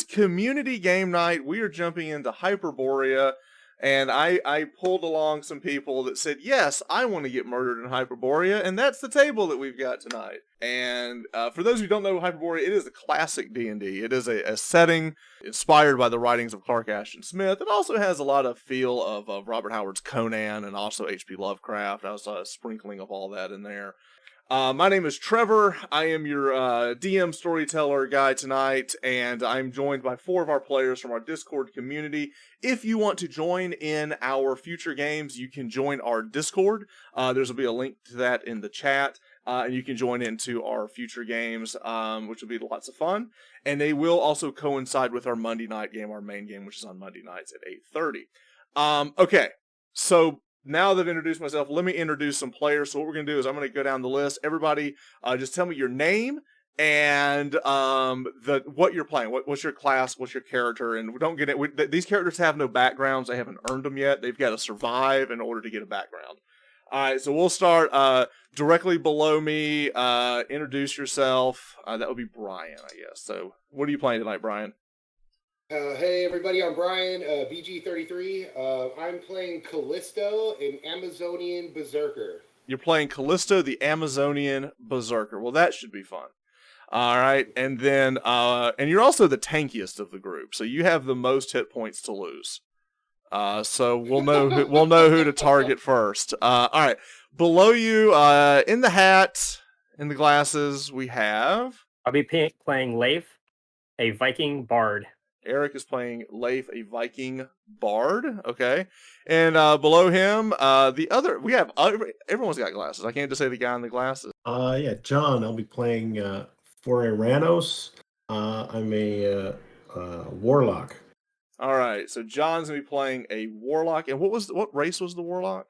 is community game night. We are jumping into Hyperborea, and I pulled along some people that said, yes, I want to get murdered in Hyperborea, and that's the table that we've got tonight. And for those who don't know Hyperborea, it is a classic D&D. It is a setting inspired by the writings of Clark Ashton Smith. It also has a lot of feel of Robert Howard's Conan and also H.P. Lovecraft. I was sprinkling of all that in there. My name is Trevor. I am your DM storyteller guy tonight, and I'm joined by 4 of our players from our Discord community. If you want to join in our future games, you can join our Discord. There'll be a link to that in the chat, and you can join into our future games, which will be lots of fun. And they will also coincide with our Monday night game, our main game, which is on Monday nights at 8:30. Okay, so now that I've introduced myself, let me introduce some players. So what we're going to do is I'm going to go down the list. Everybody, just tell me your name and what you're playing. What's your class? What's your character? And we don't get it. These characters have no backgrounds. They haven't earned them yet. They've got to survive in order to get a background. All right, so we'll start directly below me. Introduce yourself. That would be Brian, I guess. So what are you playing tonight, Brian? Hey everybody, I'm Brian, BG33. I'm playing Callisto, an Amazonian berserker. You're playing Callisto, the Amazonian berserker. Well, that should be fun. All right, and then and you're also the tankiest of the group, so you have the most hit points to lose. So we'll know who to target first. All right, below you, in the hat, in the glasses, we have. I'll be playing Leif, a Viking bard. Eric is playing Leif, a Viking bard. Okay. And below him, everyone's got glasses. I can't just say the guy in the glasses. Yeah, John, I'll be playing Foreranos. I'm a warlock. All right. So John's going to be playing a warlock. And what race was the warlock?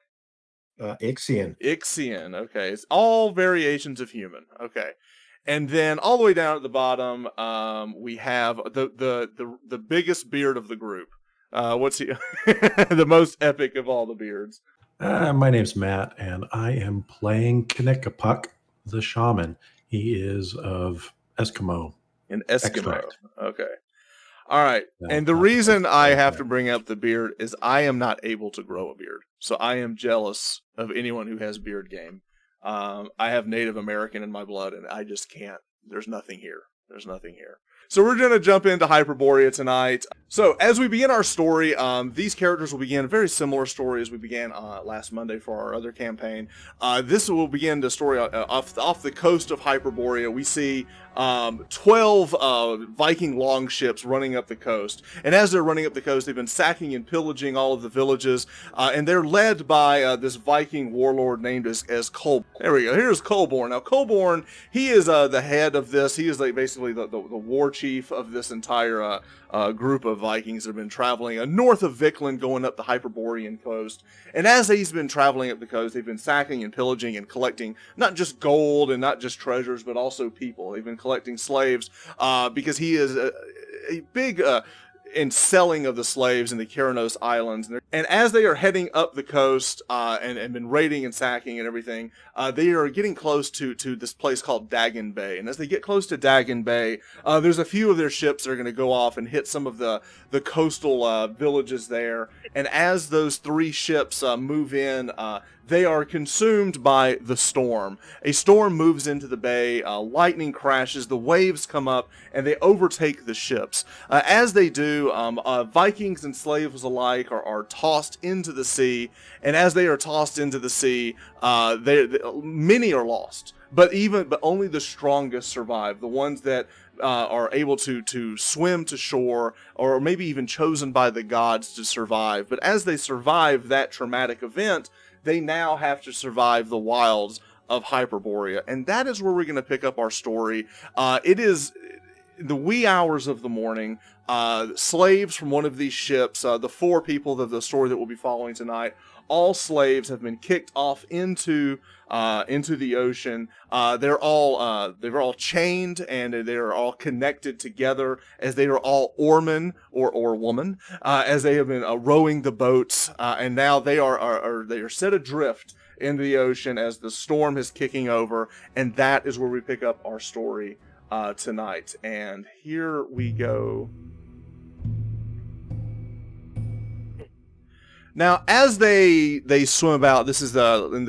Ixian. Ixian. Okay. It's all variations of human. Okay. And then all the way down at the bottom, we have the biggest beard of the group. What's he? The most epic of all the beards. My name's Matt, and I am playing Kinekapuk, the shaman. He is of Eskimo. An Eskimo. Extract. Okay. All right. No, and the reason I have to bring up the beard is I am not able to grow a beard. So I am jealous of anyone who has beard game. I have Native American in my blood, and I just can't. There's nothing here. So we're going to jump into Hyperborea tonight. So as we begin our story, these characters will begin a very similar story as we began last Monday for our other campaign. This will begin the story off the coast of Hyperborea. We see 12 Viking longships running up the coast. And as they're running up the coast, they've been sacking and pillaging all of the villages. And they're led by this Viking warlord named as Kolborn. There we go. Here's Kolborn. Now, Kolborn, he is the head of this. He is basically the war chief of this entire group of Vikings that have been traveling north of Vikland, going up the Hyperborean coast. And as he's been traveling up the coast, they've been sacking and pillaging and collecting not just gold and not just treasures, but also people. They've been collecting slaves because he is a big in selling of the slaves in the Keranos Islands. And as they are heading up the coast and been raiding and sacking and everything, they are getting close to this place called Dagon Bay. And as they get close to Dagon Bay, there's a few of their ships that are going to go off and hit some of the coastal villages there. And as those 3 ships move in, they are consumed by the storm. A storm moves into the bay, lightning crashes, the waves come up, and they overtake the ships. As they do, Vikings and slaves alike are tossed into the sea, and as they are tossed into the sea, many are lost. But only the strongest survive. The ones that are able to swim to shore, or maybe even chosen by the gods to survive. But as they survive that traumatic event, they now have to survive the wilds of Hyperborea. And that is where we're going to pick up our story. It is the wee hours of the morning. Slaves from one of these ships, the 4 people of the story that we'll be following tonight, all slaves have been kicked off into the ocean. They're all chained, and they're all connected together as they are all oarmen or woman, as they have been rowing the boats, and now they are set adrift in the ocean as the storm is kicking over, and that is where we pick up our story tonight. And here we go Now, as they swim about, this is in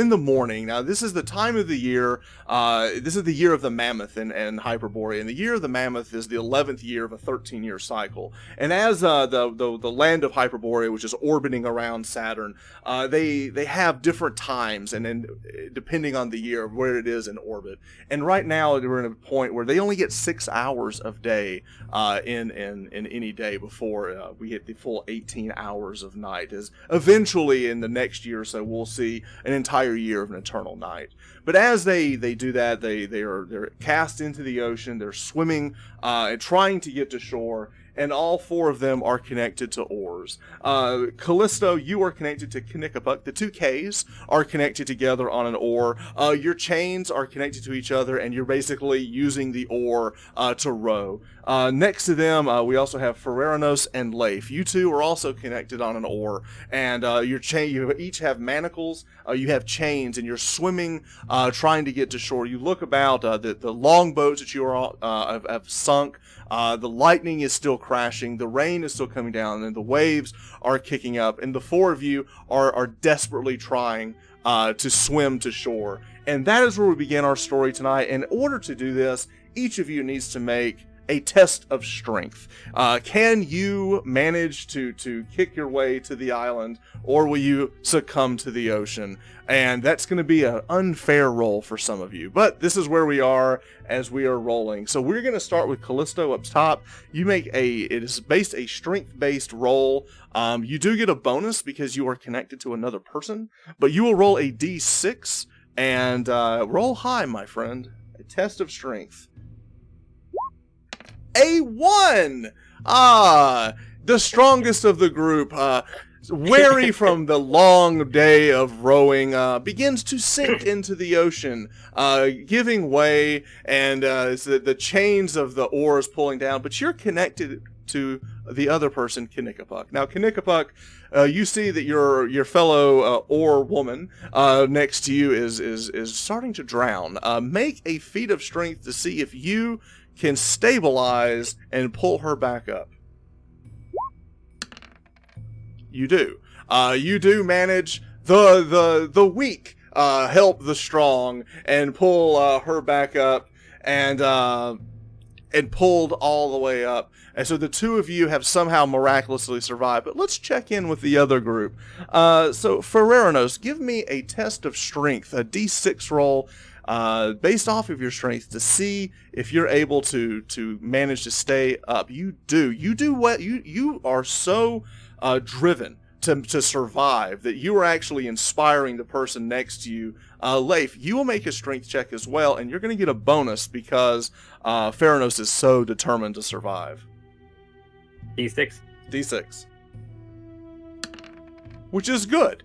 the morning. Now, this is the time of the year. This is the year of the mammoth in Hyperborea, and the year of the mammoth is the 11th year of a 13-year cycle. And as the land of Hyperborea, which is orbiting around Saturn, they have different times, and then depending on the year where it is in orbit. And right now, we're in a point where they only get 6 hours of day in any day before we hit the full 18 hours of night. As eventually in the next year or so we'll see an entire year of an eternal night. But as they do that, they're cast into the ocean. They're swimming and trying to get to shore, and all 4 of them are connected to oars. Callisto, you are connected to Knickapuk. The 2 Ks are connected together on an oar. Your chains are connected to each other, and you're basically using the oar to row. Next to them, we also have Ferreranos and Leif. You 2 are also connected on an oar, and you each have manacles. You have chains, and you're swimming, trying to get to shore. You look about the longboats that you are have sunk. The lightning is still crashing, the rain is still coming down, and the waves are kicking up, and the 4 of you are desperately trying to swim to shore. And that is where we begin our story tonight. In order to do this, each of you needs to make a test of strength. Can you manage to kick your way to the island, or will you succumb to the ocean? And that's going to be an unfair roll for some of you, but this is where we are as we are rolling. So we're going to start with Callisto up top. You make it is a strength-based roll. You do get a bonus because you are connected to another person, but you will roll a d6 and roll high, my friend. A test of strength. A 1! The strongest of the group, weary from the long day of rowing, begins to sink into the ocean, giving way, and the chains of the oars pulling down, but you're connected to the other person, Knickapuk. Now, Knickapuk, you see that your fellow oar woman next to you is starting to drown. Make a feat of strength to see if you can stabilize and pull her back up. You do. You do manage. The weak help the strong and pull her back up, and pulled all the way up. And so the 2 of you have somehow miraculously survived. But let's check in with the other group. So Ferreranos, give me a test of strength, a d6 roll, based off of your strength, to see if you're able to manage to stay up. You do what you are so driven to survive that you are actually inspiring the person next to you. Leif, you will make a strength check as well, and you're going to get a bonus because Ferreranos is so determined to survive. D6. Which is good.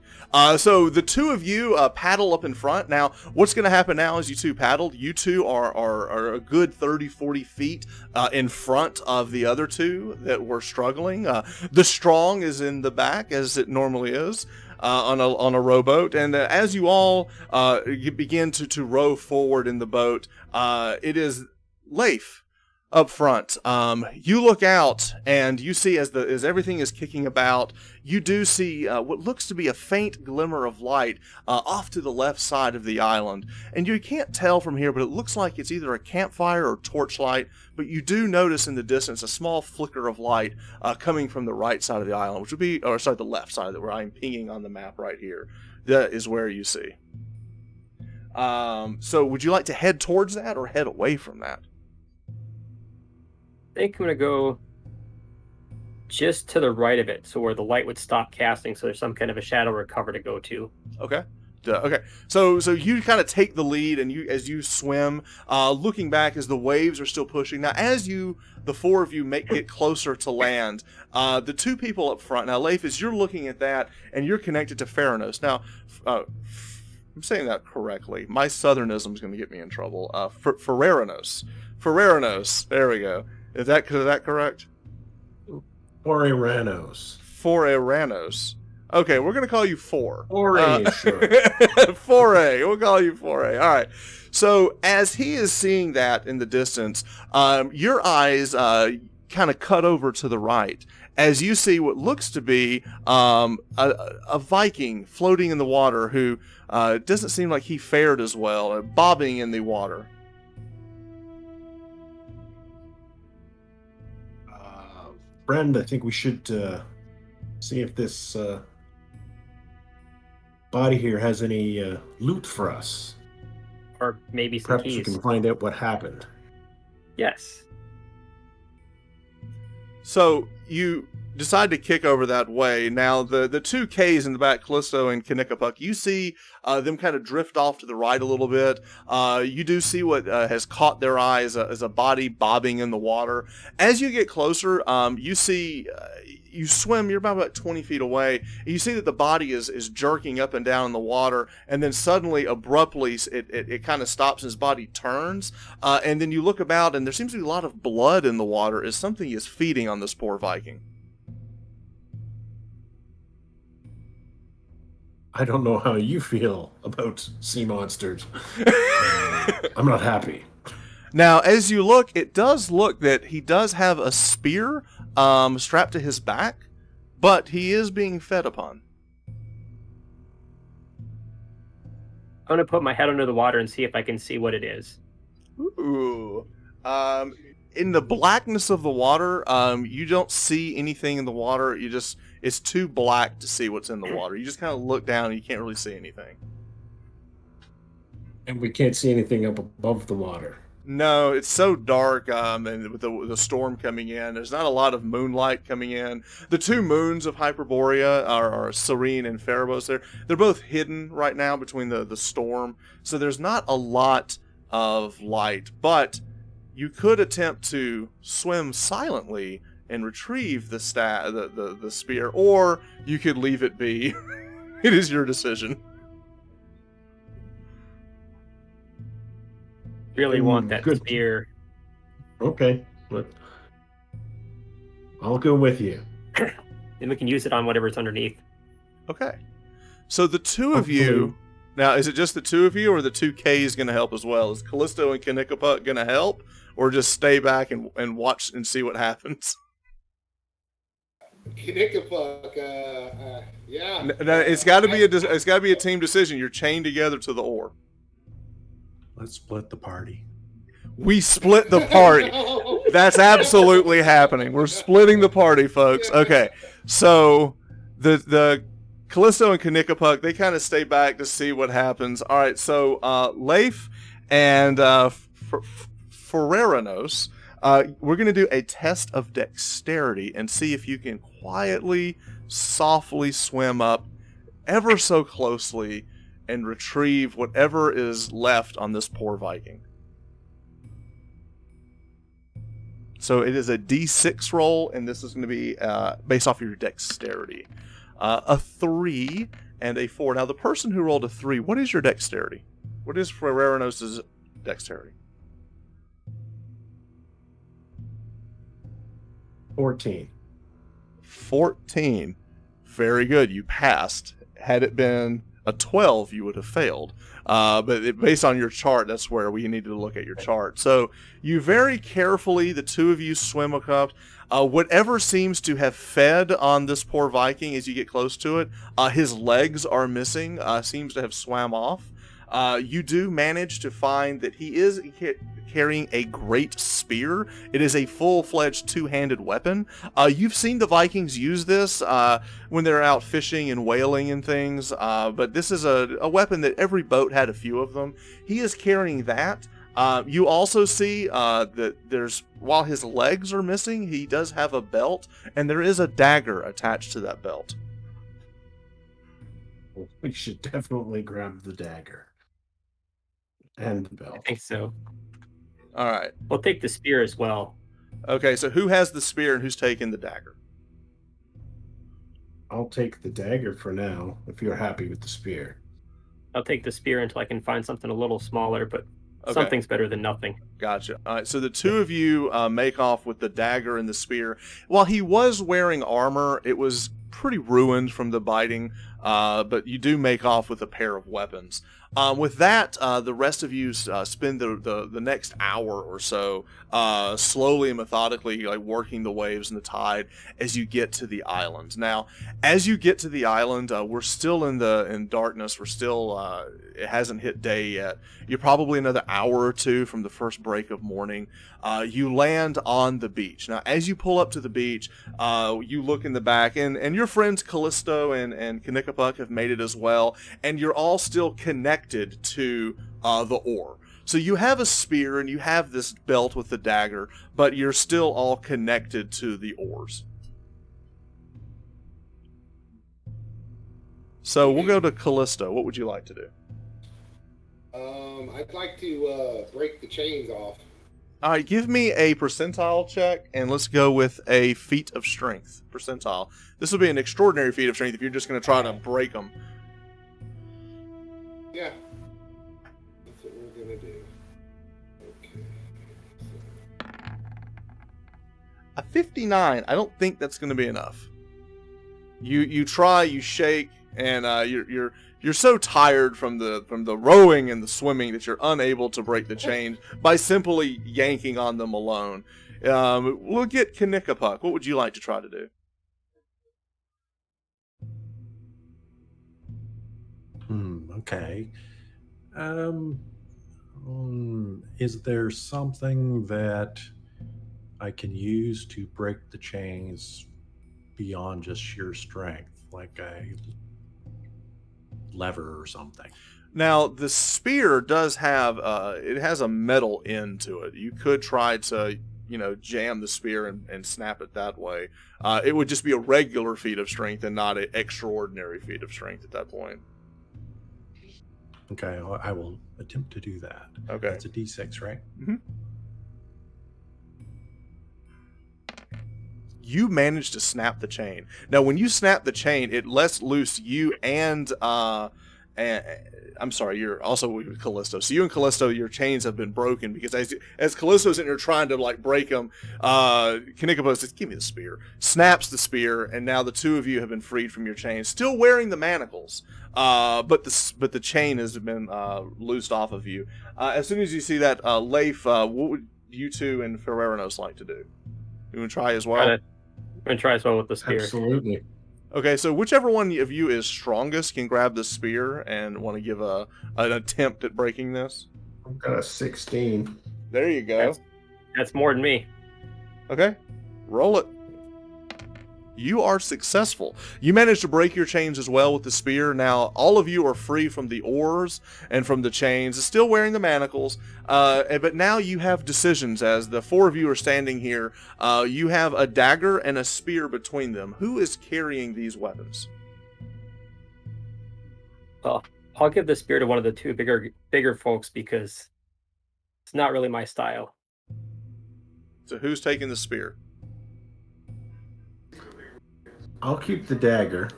So the 2 of you paddle up in front. Now, what's going to happen now is you 2 paddled. You 2 are a good 30-40 feet in front of the other 2 that were struggling. The strong is in the back, as it normally is, on a rowboat. And as you all you begin to row forward in the boat, it is Leif up front. You look out and you see as everything is kicking about, you do see what looks to be a faint glimmer of light off to the left side of the island. And you can't tell from here, but it looks like it's either a campfire or torchlight. But you do notice in the distance a small flicker of light coming from the right side of the island, which would be, or sorry, the left side, where I'm pinging on the map right here. That is where you see. So would you like to head towards that or head away from that? I think I'm going to go just to the right of it, so where the light would stop casting, so there's some kind of a shadow or cover to go to. Okay. Okay. So you kind of take the lead, and as you swim, looking back as the waves are still pushing. Now, as the 4 of you get closer to land, the 2 people up front. Now, Leif, as you're looking at that, and you're connected to Ferreranos. Now, I'm saying that correctly. My southernism is going to get me in trouble. Ferreranos. There we go. Is that correct? Foreranos. Okay, we're going to call you 4. Sure. 4A. We'll call you 4A. All right. So as he is seeing that in the distance, your eyes, kind of cut over to the right as you see what looks to be a Viking floating in the water who doesn't seem like he fared as well, bobbing in the water. Friend, I think we should see if this body here has any loot for us. Or maybe some Perhaps we keys. can find out what happened. Yes. So you decide to kick over that way. Now, the two Ks in the back, Callisto and Kanickapuk, you see them kind of drift off to the right a little bit. You do see what has caught their eye as a body bobbing in the water. As you get closer, you see... you swim, you're about 20 feet away, and you see that the body is jerking up and down in the water, and then suddenly, abruptly, it kind of stops and his body turns, and then you look about, and there seems to be a lot of blood in the water as something is feeding on this poor Viking. I don't know how you feel about sea monsters. I'm not happy. Now, as you look, it does look that he does have a spear strapped to his back, but he is being fed upon. I'm going to put my head under the water and see if I can see what it is. Ooh. In the blackness of the water, you don't see anything in the water. It's too black to see what's in the water. You just kind of look down and you can't really see anything. And we can't see anything up above the water. No, it's so dark, and with the storm coming in, there's not a lot of moonlight coming in. The two moons of Hyperborea are Serene and Pharabos. They're both hidden right now between the storm, so there's not a lot of light. But you could attempt to swim silently and retrieve the spear, or you could leave it be. It is your decision. Really want that Good. spear. Okay, but I'll go with you. Then we can use it on whatever's underneath. Okay. So the two of you... Now, is it just the two of you, or the two Ks going to help as well? Is Callisto and Kanickapuk going to help, or just stay back and watch and see what happens? Kanickapuk, yeah. Now, it's got to be a team decision. You're chained together to the oar. Let's split the party. We split the party. That's absolutely happening. We're splitting the party, folks. Okay, so the Callisto and Kanickapuk, they kind of stay back to see what happens. All right, so Leif and Ferreranos, we're going to do a test of dexterity and see if you can quietly, softly swim up ever so closely and retrieve whatever is left on this poor Viking. So it is a D6 roll, and this is going to be based off of your dexterity. A 3 and a 4. Now, the person who rolled a 3, what is your dexterity? What is Ferreranos' dexterity? 14. 14. Very good. You passed. Had it been a 12, you would have failed. Based on your chart, that's where we needed to look at your chart. So you very carefully, the two of you swim across. Whatever seems to have fed on this poor Viking as you get close to it, his legs are missing, seems to have swam off. You do manage to find that he is carrying a great spear. It is a full-fledged two-handed weapon. You've seen the Vikings use this when they're out fishing and whaling and things, but this is a weapon that every boat had a few of them. He is carrying that. You also see that while his legs are missing, he does have a belt, and there is a dagger attached to that belt. We should definitely grab the dagger. And the belt. I think so. All right. We'll take the spear as well. Okay, so who has the spear and who's taking the dagger? I'll take the dagger for now, if you're happy with the spear. I'll take the spear until I can find something a little smaller, but Okay. something's better than nothing. Gotcha. All right, so the two of you make off with the dagger and the spear. While he was wearing armor, it was pretty ruined from the biting, but you do make off with a pair of weapons. With that, the rest of you spend the next hour or so slowly and methodically like working the waves and the tide as you get to the island. Now, as you get to the island, we're still in darkness. We're still it hasn't hit day yet. You're probably another hour or two from the first break of morning. You land on the beach. Now, as you pull up to the beach, you look in the back, and your friends Callisto and Kanickapuk have made it as well, and you're all still connected to the oar. So you have a spear and you have this belt with the dagger, but you're still all connected to the oars. So we'll go to Callisto. What would you like to do? I'd like to break the chains off. All right, give me a percentile check, and let's go with a feat of strength percentile. This will be an extraordinary feat of strength if you're just going to try to break them. Yeah. That's what we're going to do. Okay. A 59. I don't think that's going to be enough. You try, you shake, and you're so tired from the rowing and the swimming that you're unable to break the chains by simply yanking on them alone. We'll get Kanickapuk. What would you like to try to do? Okay. Is there something that I can use to break the chains beyond just sheer strength, like a lever or something? Now, the spear does have it has a metal end to it. You could try to jam the spear and snap it that way. It would just be a regular feat of strength and not an extraordinary feat of strength at that point. Okay, I will attempt to do that. Okay. It's a D6, right? Mm-hmm. You managed to snap the chain. Now, when you snap the chain, it lets loose you and I'm sorry, you're also with Callisto. So you and Callisto, your chains have been broken because as Callisto's in here trying to like break them, Kanickapuk says, "Give me the spear." Snaps the spear, and now the two of you have been freed from your chains, still wearing the manacles. But the chain has been loosed off of you. As soon as you see that, Leif, what would you two and Ferreranos like to do? You want to try as well? I'm gonna try as well with the spear. Absolutely. Okay, so whichever one of you is strongest can grab the spear and want to give an attempt at breaking this. I've got a 16. There you go. That's more than me. Okay, roll it. You are successful. You managed to break your chains as well with the spear. Now, all of you are free from the oars and from the chains, still wearing the manacles. But now you have decisions. As the four of you are standing here, you have a dagger and a spear between them. Who is carrying these weapons? Well, I'll give the spear to one of the two bigger folks because it's not really my style. So who's taking the spear? I'll keep the dagger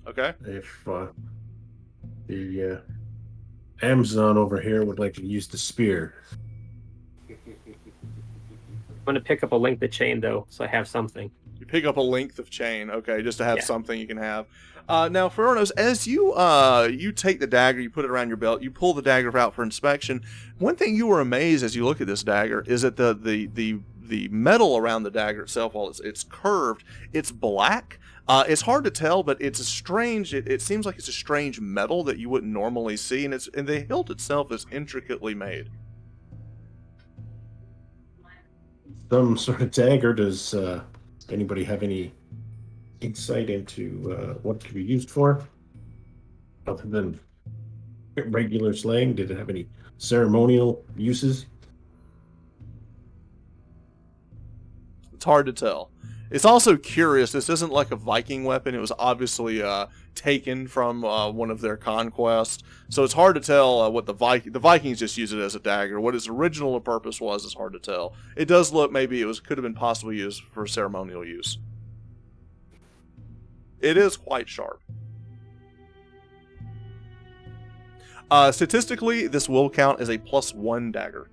Okay. if the Amazon over here would like to use the spear. I'm going to pick up a length of chain, though, so I have something. You pick up a length of chain, okay, just to have something you can have. Now, Ferranos, as you take the dagger, you put it around your belt, you pull the dagger out for inspection. One thing you were amazed as you look at this dagger is that the metal around the dagger itself, while it's curved, it's black. It's hard to tell, but it's a strange. It seems like it's a strange metal that you wouldn't normally see, and the hilt itself is intricately made. Some sort of dagger. Does anybody have any insight into what it could be used for, other than regular slaying? Did it have any ceremonial uses? It's hard to tell. It's also curious. This isn't like a Viking weapon. It was obviously taken from one of their conquests. So it's hard to tell what the Vikings just use it as a dagger. What its original purpose was is hard to tell. It does look maybe could have been possibly used for ceremonial use. It is quite sharp. Statistically, this will count as a +1 dagger.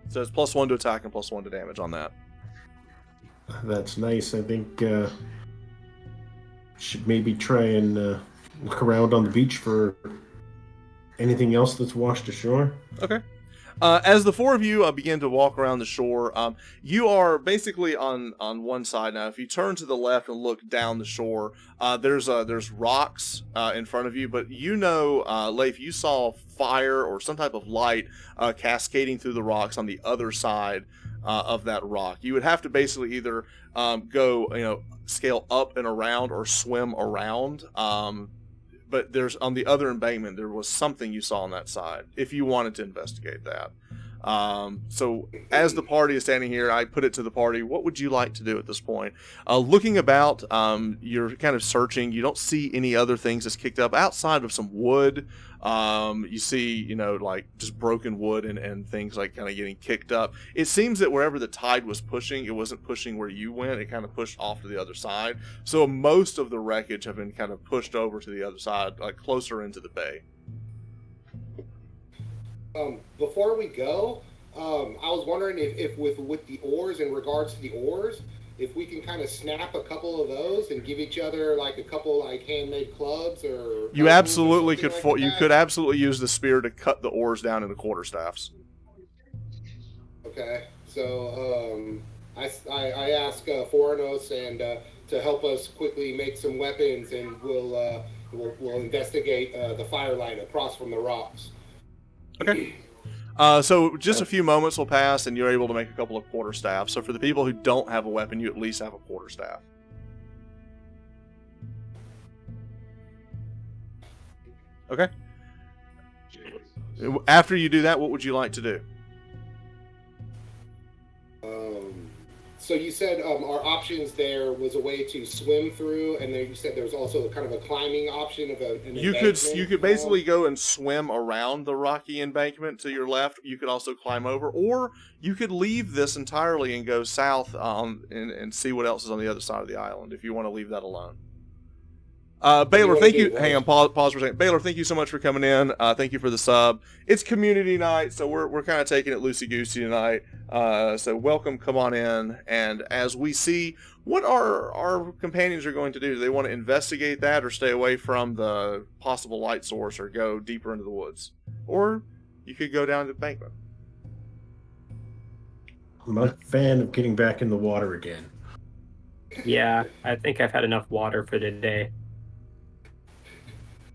So it's +1 to attack and +1 to damage on that. That's nice. I think should maybe try and look around on the beach for anything else that's washed ashore. Okay. As the four of you begin to walk around the shore, you are basically on one side now. If you turn to the left and look down the shore, there's rocks in front of you, but Leif, you saw fire or some type of light cascading through the rocks on the other side of that rock. You would have to basically either go, scale up and around or swim around. But there's on the other embankment, there was something you saw on that side if you wanted to investigate that. So as the party is standing here, I put it to the party, what would you like to do at this point? Looking about, you're kind of searching. You don't see any other things that's kicked up outside of some wood. You see, like just broken wood and things like kind of getting kicked up. It seems that wherever the tide was pushing, it wasn't pushing where you went. It kind of pushed off to the other side. So most of the wreckage have been kind of pushed over to the other side, like closer into the bay. Before we go, I was wondering if with the oars, in regards to the oars, if we can kind of snap a couple of those and give each other like a couple like handmade clubs or you absolutely could could you could absolutely use the spear to cut the oars down into quarterstaffs. Okay, so I ask Foranos and to help us quickly make some weapons, and we'll investigate the firelight across from the rocks. Okay. So just a few moments will pass, and you're able to make a couple of quarterstaffs. So for the people who don't have a weapon, you at least have a quarterstaff. Okay. After you do that, what would you like to do? So you said our options there was a way to swim through, and then you said there was also kind of a climbing option of an You could basically go and swim around the rocky embankment to your left. You could also climb over, or you could leave this entirely and go south and see what else is on the other side of the island if you want to leave that alone. Baylor, thank you. Hang on, pause for a second. Baylor, thank you so much for coming in. Thank you for the sub. It's community night, so we're kind of taking it loosey-goosey tonight. So welcome, come on in. And as we see what our companions are going to do, do they want to investigate that or stay away from the possible light source or go deeper into the woods? Or you could go down to the embankment. I'm a fan of getting back in the water again. Yeah, I think I've had enough water for today.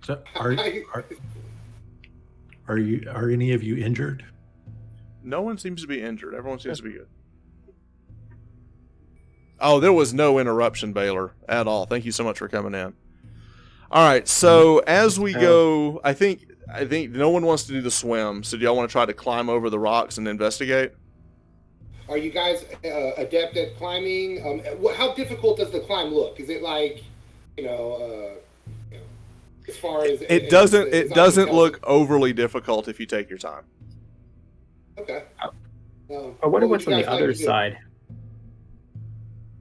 So are any of you injured? No one seems to be injured. Everyone seems to be good. Oh, there was no interruption, Baylor, at all. Thank you so much for coming in. All right, so as we go, I think no one wants to do the swim. So do y'all want to try to climb over the rocks and investigate? Are you guys adept at climbing? How difficult does the climb look? Is it like, as far as it doesn't look overly difficult if you take your time. Okay. I wonder what's on the other side.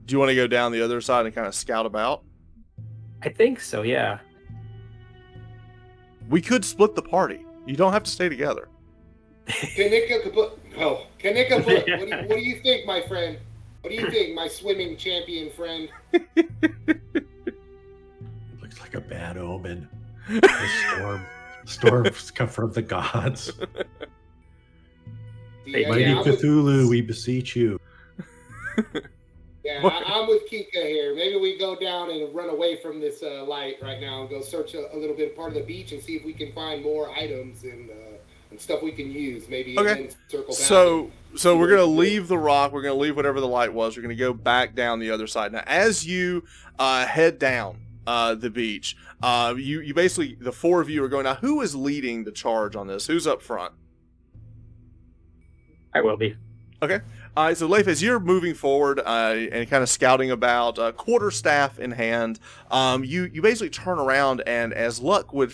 Do you want to go down the other side and kind of scout about? I think so, yeah. We could split the party. You don't have to stay together. Kanika, what do you think, my friend? What do you think, my swimming champion friend? Looks like a bad omen. The storms come from the gods. Mighty Cthulhu, we beseech you. Yeah, I'm with Kika here. Maybe we go down and run away from this light right now and go search a little bit part of the beach and see if we can find more items and stuff we can use. Maybe okay. And then circle back. So we're gonna leave the rock. We're gonna leave whatever the light was. We're gonna go back down the other side. Now, as you head down the beach, you basically, the four of you are going. Now, who is leading the charge on this? Who's up front? I will be. Okay. All right, so Leif, as you're moving forward and kind of scouting about, quarterstaff in hand, you basically turn around, and as luck would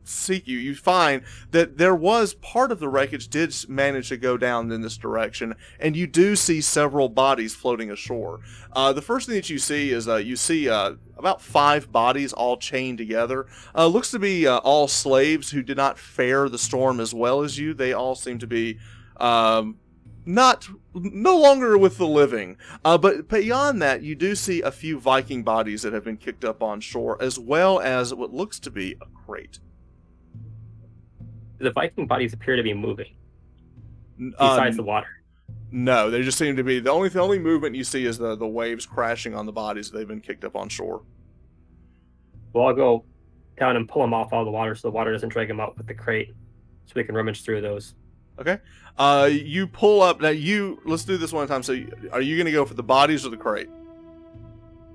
seek you, you find that there was part of the wreckage did manage to go down in this direction, and you do see several bodies floating ashore. The first thing that you see is you see about 5 bodies all chained together. Looks to be all slaves who did not fare the storm as well as you. They all seem to be no longer with the living. But beyond that, you do see a few Viking bodies that have been kicked up on shore, as well as what looks to be a crate. The Viking bodies appear to be moving besides the water. No, they just seem to be the only movement you see is the waves crashing on the bodies. They've been kicked up on shore. Well, I'll go down and pull them off all the water so the water doesn't drag them out with the crate, so we can rummage through those. Okay. You pull up now. Let's do this one time. So, are you going to go for the bodies or the crate?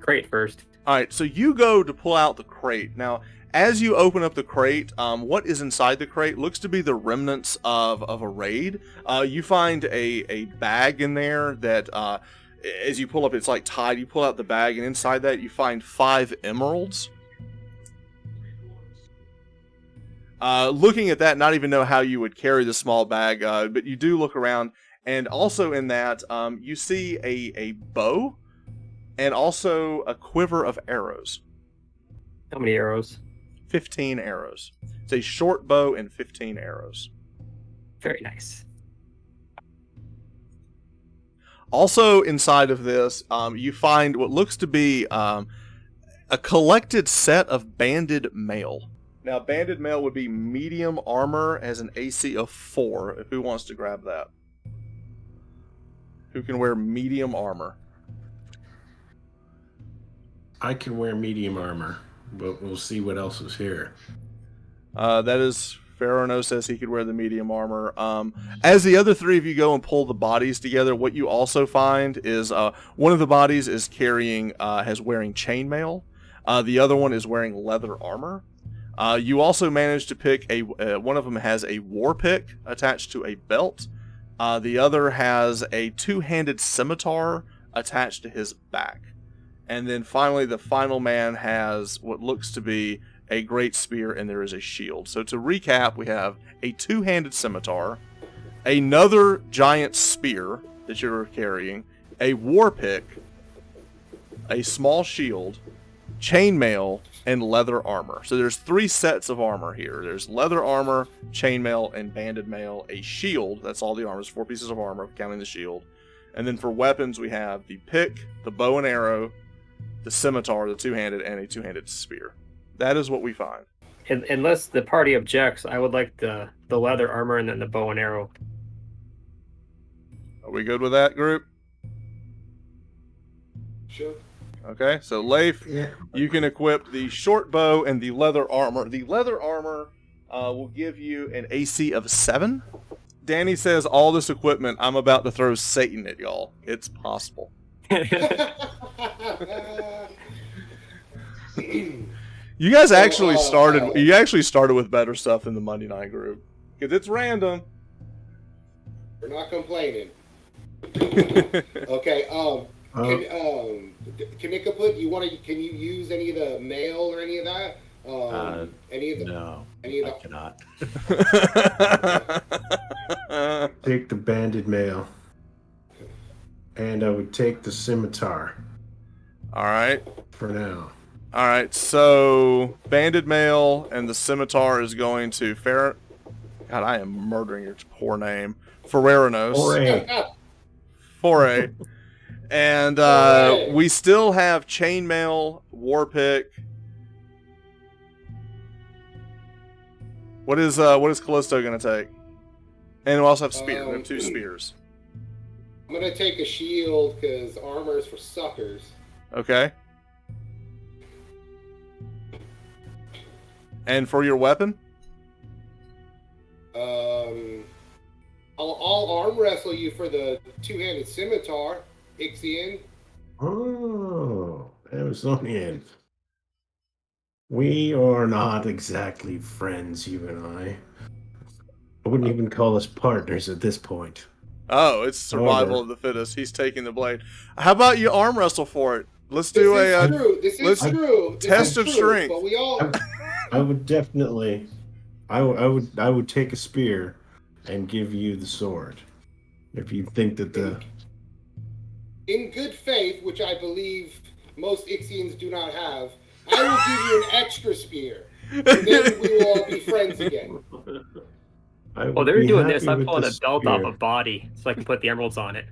Crate first. All right. So you go to pull out the crate. Now, as you open up the crate, what is inside the crate looks to be the remnants of a raid. You find a bag in there that, as you pull up, it's like tied. You pull out the bag, and inside that you find 5 emeralds. Looking at that, not even know how you would carry the small bag, but you do look around, and also in that, you see a bow, and also a quiver of arrows. How many arrows? 15 arrows. It's a short bow and 15 arrows. Very nice. Also inside of this, you find what looks to be a collected set of banded mail. Now, banded mail would be medium armor, as an AC of 4. Who wants to grab that? Who can wear medium armor? I can wear medium armor, but we'll see what else is here. That is, Pharaoh says he could wear the medium armor. As the other 3 of you go and pull the bodies together, what you also find is one of the bodies is wearing chainmail. The other one is wearing leather armor. You also managed to pick one of them has a war pick attached to a belt. The other has a 2-handed scimitar attached to his back. And then finally, the final man has what looks to be a great spear, and there is a shield. So to recap, we have a 2-handed scimitar, another giant spear that you're carrying, a war pick, a small shield, chainmail, and leather armor. So there's 3 sets of armor here. There's leather armor, chainmail, and banded mail. A shield, that's all the armor. There's 4 pieces of armor, counting the shield. And then for weapons, we have the pick, the bow and arrow, the scimitar, the 2-handed, and a 2-handed spear. That is what we find. Unless the party objects, I would like the leather armor and then the bow and arrow. Are we good with that, group? Sure. Okay, so Leif, you can equip the short bow and the leather armor. The leather armor will give you an AC of 7. Danny says, all this equipment, I'm about to throw Satan at y'all. It's possible. You guys actually started. You actually started with better stuff than the Monday night group, because it's random. We're not complaining. Okay. Can you use any of the mail or any of that? No, I cannot. Take the banded mail. And I would take the scimitar. All right. For now. All right. So banded mail and the scimitar is going to God, I am murdering your poor name. Ferreranos. Foray. And we still have chainmail, warpick. What is Callisto gonna take? And we also have spear. We have 2 spears. I'm gonna take a shield because armor is for suckers. Okay. And for your weapon? I'll arm wrestle you for the 2-handed scimitar, Ixion. Oh, Amazonian. We are not exactly friends, you and I. I wouldn't even call us partners at this point. Oh, it's survival of the fittest. He's taking the blade. How about you arm wrestle for it? Let's do This is true. Test of strength. But we all. I would definitely. I would take a spear and give you the sword. If you think that the. In good faith, which I believe most Ixians do not have, I will give you an extra spear. And then we will all be friends again. I While would they're be doing this, happy I'm with pulling the a belt off spear. a body so I can put the emeralds on it.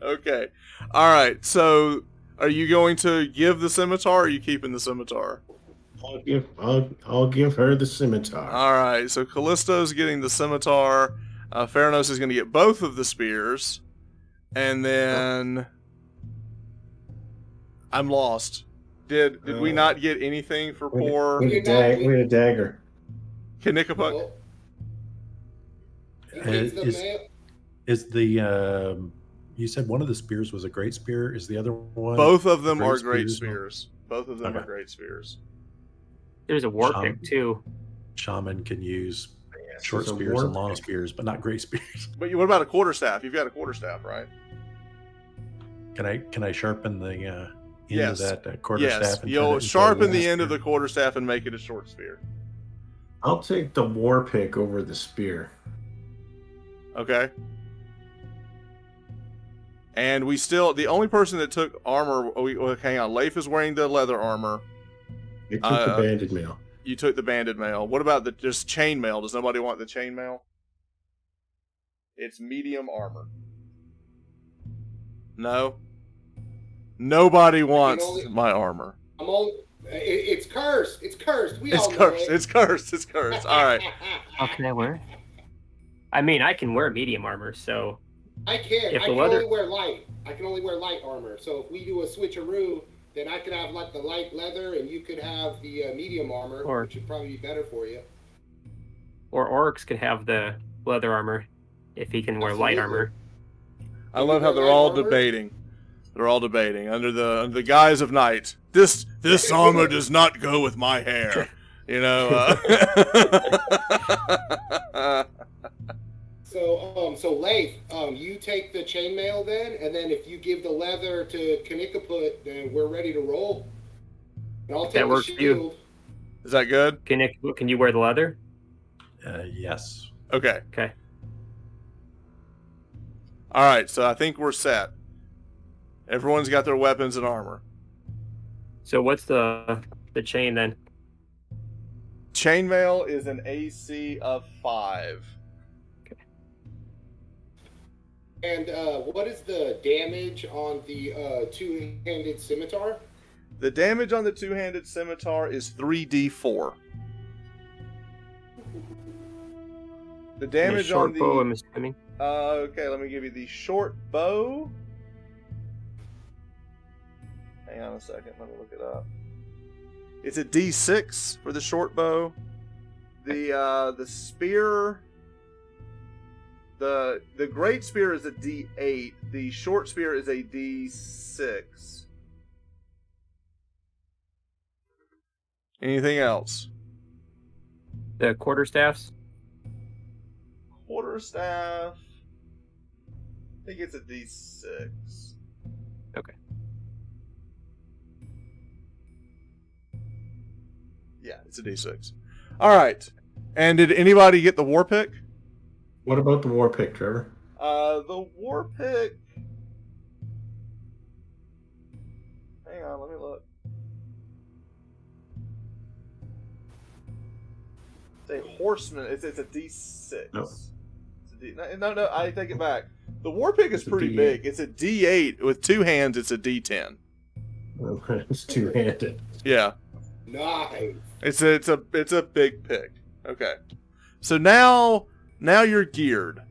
Okay. All right. So, are you going to give the scimitar, or are you keeping the scimitar? I'll give her the scimitar. All right. So Callisto's getting the scimitar. Theranos is going to get both of the spears, and then I'm lost. Did we not get anything for poor We had a dagger. Kanikapuk? Oh. He takes the mail. Is the you said one of the spears was a great spear? Is the other one? Both of them great are great spears? spears. Both of them are Okay. great spears. There's a war Shaman. pick too. Shaman can use short It's a spears and war long pick. spears, but not great spears. But what about a quarterstaff? You've got a quarterstaff, right? Can I sharpen the end Yes. of that quarter Yes. staff? And turn it You'll into a sharpen long the end of the spear? quarterstaff and make it a short spear. I'll take the war pick over the spear. Okay. And we still, the only person that took armor, hang on, Leif is wearing the leather armor. I took the banded mail. You took the banded mail. What about just chainmail? Does nobody want the chainmail? It's medium armor. No? Nobody wants my armor. It's cursed. It's cursed. It's cursed. It's cursed. It's cursed. All right. How can I wear? I mean, I can wear medium armor, so I can. If I the can leather- only wear light. I can only wear light armor. So if we do a switcheroo, then I could have like the light leather, and you could have the medium armor, Or- which would probably be better for you. or Oryx could have the leather armor if he can wear light Absolutely. armor. I love how they're all debating. They're all debating under the guise of night. This armor does not go with my hair. You know. So Leif, you take the chainmail then, and then if you give the leather to Kanikaput, then we're ready to roll. And I'll If take that the works for you. shield. Is that good? Can you wear the leather? Yes. Okay. Okay. All right. So I think we're set. Everyone's got their weapons and armor. So what's the chain then? Chainmail is an AC of 5. And what is the damage on the two-handed scimitar? The damage on the two-handed scimitar is 3d4. The And a damage short on the bow, I'm assuming. okay, let me give you the short bow. Hang on a second, let me look it up. It's a d6 for the short bow. The spear, the great spear is a d8. The short spear is a d6. Anything else? The quarterstaffs. Quarterstaff. I think it's a d6. Okay. Yeah, it's a d6. All right. And did anybody get the war pick? What about the war pick, Trevor? The war pick. Hang on, let me look. It's a horseman. It's a d6. No. It's a no, I take it back. The war pick is It's a pretty D8. big. It's a d8 with two hands. It's a d10. It's two-handed. Yeah. Nice. It's a big pick. Okay. So now you're geared.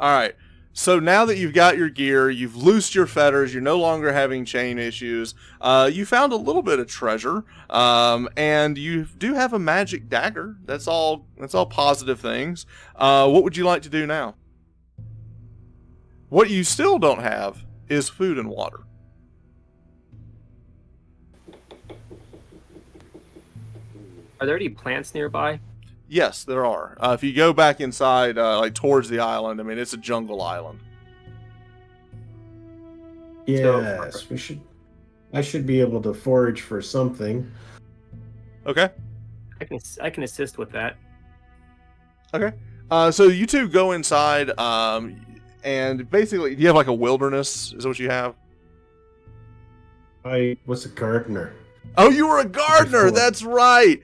All right. So now that you've got your gear, you've loosed your fetters, you're no longer having chain issues. You found a little bit of treasure, and you do have a magic dagger. That's all positive things. What would you like to do now? What you still don't have is food and water. Are there any plants nearby? Yes, there are. If you go back inside, like towards the island, I mean, it's a jungle island. Yes, I should be able to forage for something. Okay. I can assist with that. Okay. So you two go inside, and basically, you have like a wilderness, is what you have? I was a gardener. Oh, you were a gardener. Before. That's right.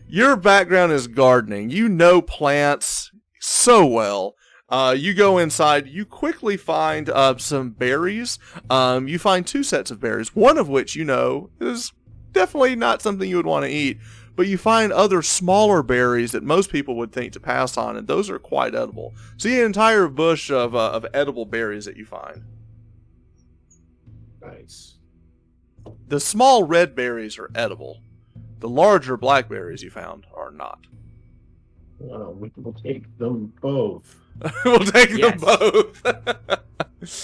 Your background is gardening. You know plants so well. You go inside. You quickly find some berries. You find 2 sets of berries, one of which you know is definitely not something you would want to eat. But you find other smaller berries that most people would think to pass on, and those are quite edible. So you get an entire bush of edible berries that you find. Nice. The small red berries are edible. The larger blackberries you found are not. We will take them both. We'll take Yes. them both.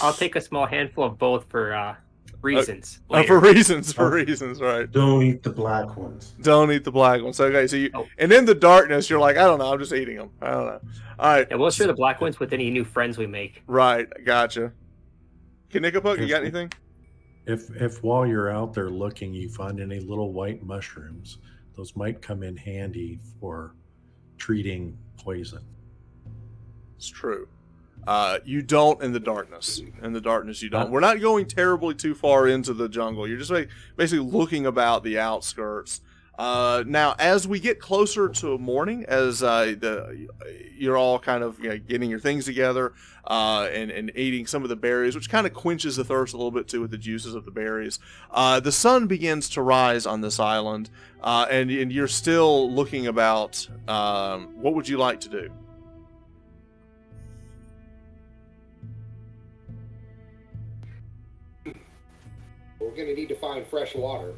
I'll take a small handful of both for reasons. For later. reasons, right? Don't eat the black ones. Don't eat the black ones. Okay, so you, Oh. and in the darkness, you're like, I don't know, I'm just eating them. I don't know. All right. Yeah, we'll share the black ones with any new friends we make. Right, gotcha. Kanikapuk, you got anything? If while you're out there looking, you find any little white mushrooms, those might come in handy for treating poison. It's true. You don't in the darkness. In the darkness, you don't. Huh? We're not going terribly too far into the jungle. You're just basically looking about the outskirts. Now, as we get closer to morning, as you're all kind of getting your things together and eating some of the berries, which kind of quenches the thirst a little bit too with the juices of the berries, the sun begins to rise on this island, and you're still looking about. What would you like to do? We're going to need to find fresh water.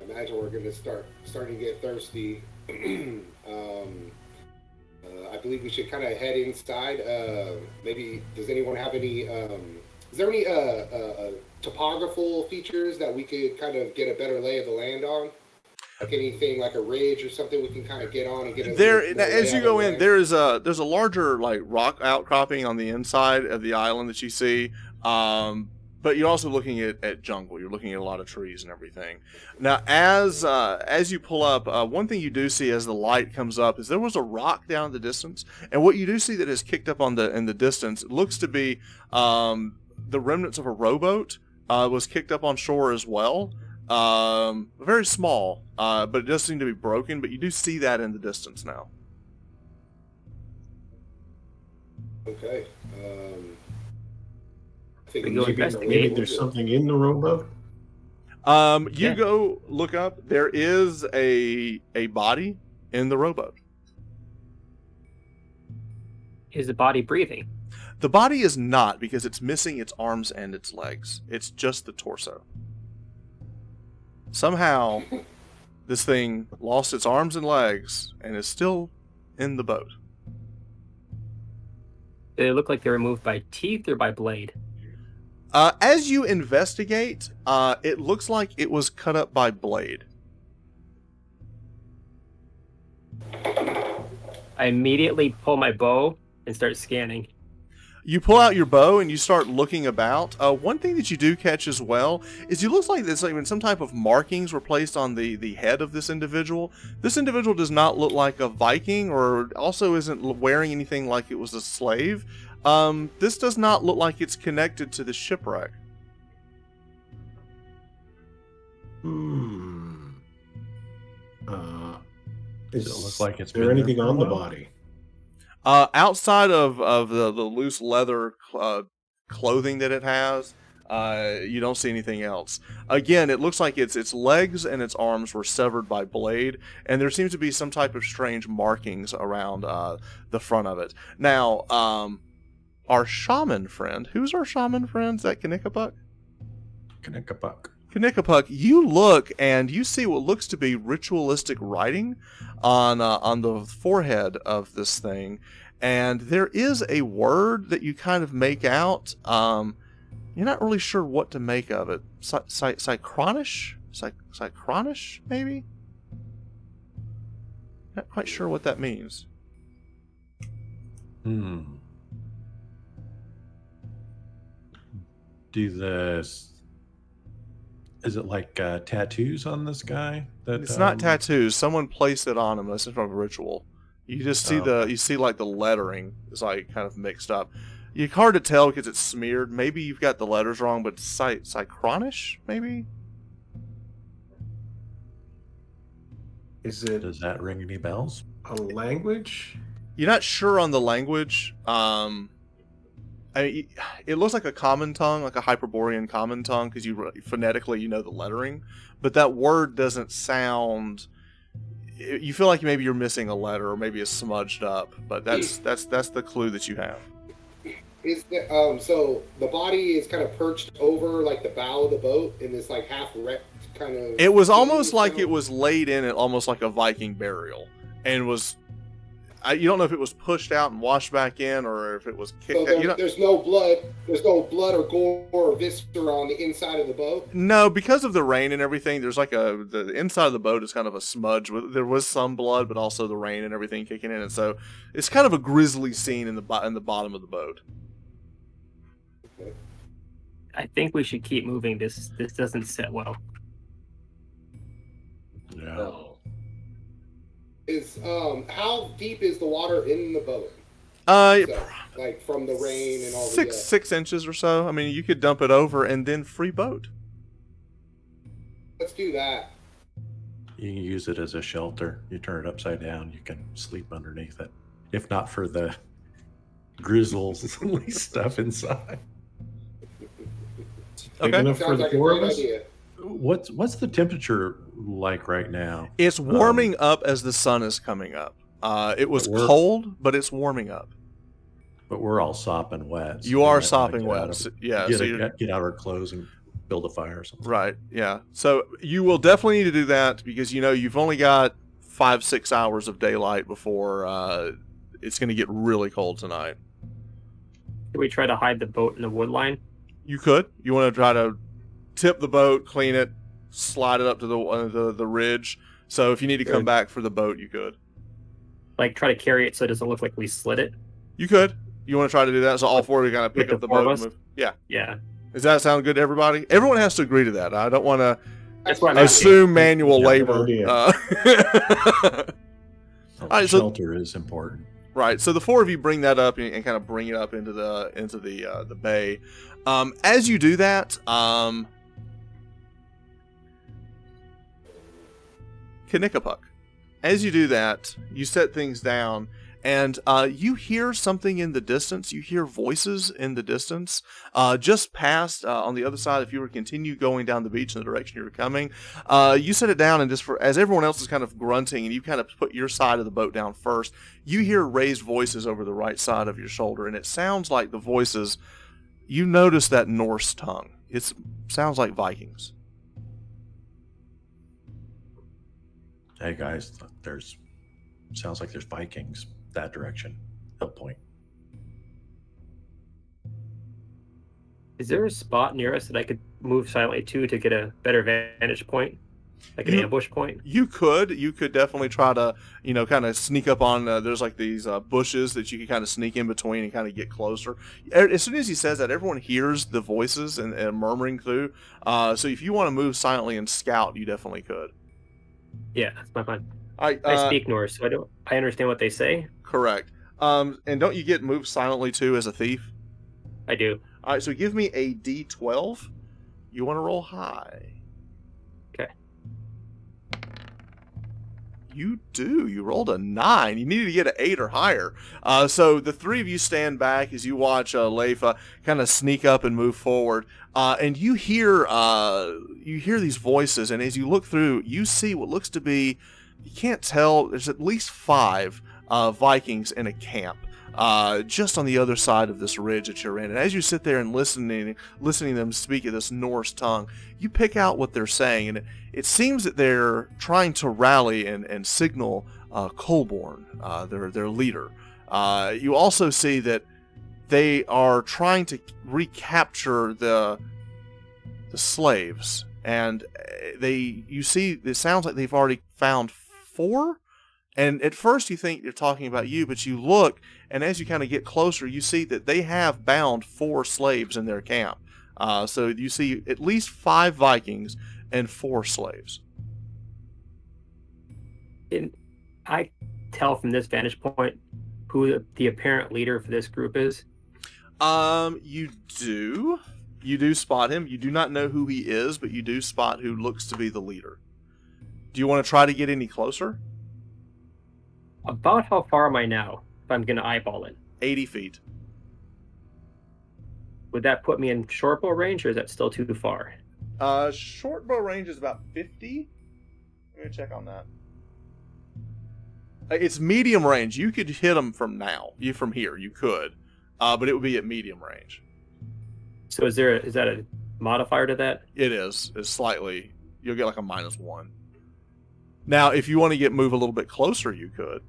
I imagine we're going to starting to get thirsty. I believe we should kind of head inside. Maybe does anyone have any? Is there any topographical features that we could kind of get a better lay of the land on? Like anything like a ridge or something we can kind of get on and get a There, little more as you layout go of the in, land? there's a larger like rock outcropping on the inside of the island that you see. But you're also looking at jungle. You're looking at a lot of trees and everything. Now, as you pull up, one thing you do see as the light comes up is there was a rock down in the distance, and what you do see that is kicked up in the distance, it looks to be the remnants of a rowboat was kicked up on shore as well. Very small, but it does seem to be broken. But you do see that in the distance now. Okay. I think We go maybe investigate. Maybe there's something in the rowboat. You Yeah. go look up. There is a body in the rowboat. Is the body breathing? The body is not, because it's missing its arms and its legs. It's just the torso. Somehow, this thing lost its arms and legs and is still in the boat. Did it look like they were moved by teeth or by blade? As you investigate, it looks like it was cut up by blade. I immediately pull my bow and start scanning. You pull out your bow and you start looking about. One thing that you do catch as well is it looks like there's like when some type of markings were placed on the head of this individual. This individual does not look like a Viking, or also isn't wearing anything like it was a slave. This does not look like it's connected to the shipwreck. Does it look like it's there been there anything for a on the while? body? Outside of the loose leather clothing that it has, you don't see anything else. Again, it looks like its legs and its arms were severed by blade, and there seems to be some type of strange markings around the front of it. Now, our shaman friend, who's our shaman friend? Is that Kanikapuk? Kanikapuk. Kanikapuk, you look and you see what looks to be ritualistic writing on the forehead of this thing, and there is a word that you kind of make out. You're not really sure what to make of it. Synchronish, maybe. Not quite sure what that means. Is it like tattoos on this guy? That It's not tattoos. Someone placed it on him. This is from a ritual. You just see you see like the lettering is like kind of mixed up. It's hard to tell because it's smeared. Maybe you've got the letters wrong, but synchronish maybe. Is it Does that ring any bells? a language? You're not sure on the language. It looks like a common tongue, like a Hyperborean common tongue, because you phonetically you know the lettering, but that word doesn't sound. You feel like maybe you're missing a letter, or maybe it's smudged up, but that's the clue that you have. Is the, so the body is kind of perched over like the bow of the boat in this like half wrecked kind of. It was almost like it was laid in it, almost like a Viking burial, and was. You don't know if it was pushed out and washed back in, or if it was kicked out. There's no blood. There's no blood or gore or viscera on the inside of the boat. No, because of the rain and everything. There's like the inside of the boat is kind of a smudge. There was some blood, but also the rain and everything kicking in, and so it's kind of a grisly scene in the bottom of the boat. I think we should keep moving. This doesn't sit well. No. Is how deep is the water in the boat? Like from the rain and all the 6 inches or so. I mean, you could dump it over and then free boat. Let's do that. You can use it as a shelter. You turn it upside down. You can sleep underneath it. If not for the grizzly stuff inside. Big Okay. enough for Sounds the like a four of great us? idea. What's the temperature like right now? It's warming up as the sun is coming up. It was cold, but it's warming up. But we're all sopping wet. So You we are might wanna sopping get wet. out of- So- yeah. Get, So you're, get out our clothes and build a fire or something. right. Yeah. So you will definitely need to do that because you've only got 5-6 hours of daylight before it's going to get really cold tonight. Can we try to hide the boat in the wood line? You could. You want to try to tip the boat, clean it, slide it up to the ridge. So if you need to come Good. back for the boat, you could. Like try to carry it so it doesn't look like we slid it? You could. You want to try to do that? So all four of you kind of pick With up the the four of boat us? and move. Yeah. Yeah. Does that sound good to everybody? Everyone has to agree to that. I don't want to That's what I'm asking. assume manual Yeah, good labor. idea. All right, so- Shelter is important. Right. So the four of you bring that up and kind of bring it up into the bay. As you do that, Knickapuk. As you do that, you set things down, and you hear something in the distance. You hear voices in the distance, just past on the other side. If you were to continue going down the beach in the direction you were coming, you set it down, and as everyone else is kind of grunting, and you kind of put your side of the boat down first, you hear raised voices over the right side of your shoulder, and it sounds like the voices. You notice that Norse tongue. It sounds like Vikings. Hey guys, sounds like there's Vikings that direction. Hill Point. Is there a spot near us that I could move silently to get a better vantage point? Like an ambush point? You could definitely try to, kind of sneak up on, there's like these bushes that you can kind of sneak in between and kind of get closer. As soon as he says that, everyone hears the voices and murmuring through. So if you want to move silently and scout, you definitely could. Yeah, that's my plan. I speak Norse, so I understand what they say. Correct. And don't you get moved silently too as a thief? I do. All right, so give me a D12. You want to roll high. Okay. You do. You rolled a 9. You needed to get an 8 or higher. So the three of you stand back as you watch Leifa kind of sneak up and move forward. And you hear these voices, and as you look through, you see what looks to be, you can't tell, there's at least 5 Vikings in a camp. Just on the other side of this ridge that you're in. And as you sit there and listening to them speak of this Norse tongue, you pick out what they're saying, and it seems that they're trying to rally and signal Colborne, their leader. You also see that they are trying to recapture the slaves, and you see it sounds like they've already found 4. And at first you think they're talking about you, but you look, and as you kind of get closer, you see that they have bound 4 slaves in their camp. So you see at least 5 Vikings and 4 slaves. And I tell from this vantage point who the apparent leader for this group is. You do spot him. You do not know who he is, but you do spot who looks to be the leader. Do you want to try to get any closer? About how far am I now? If I'm going to eyeball it, 80 feet. would that put me in short bow range, or is that still too far? Short bow range is about 50. Let me check on that. It's medium range. You could hit them from now. From here, you could, but it would be at medium range. So is that a modifier to that? It is. It's slightly. You'll get like a -1. Now, if you want to move a little bit closer, you could.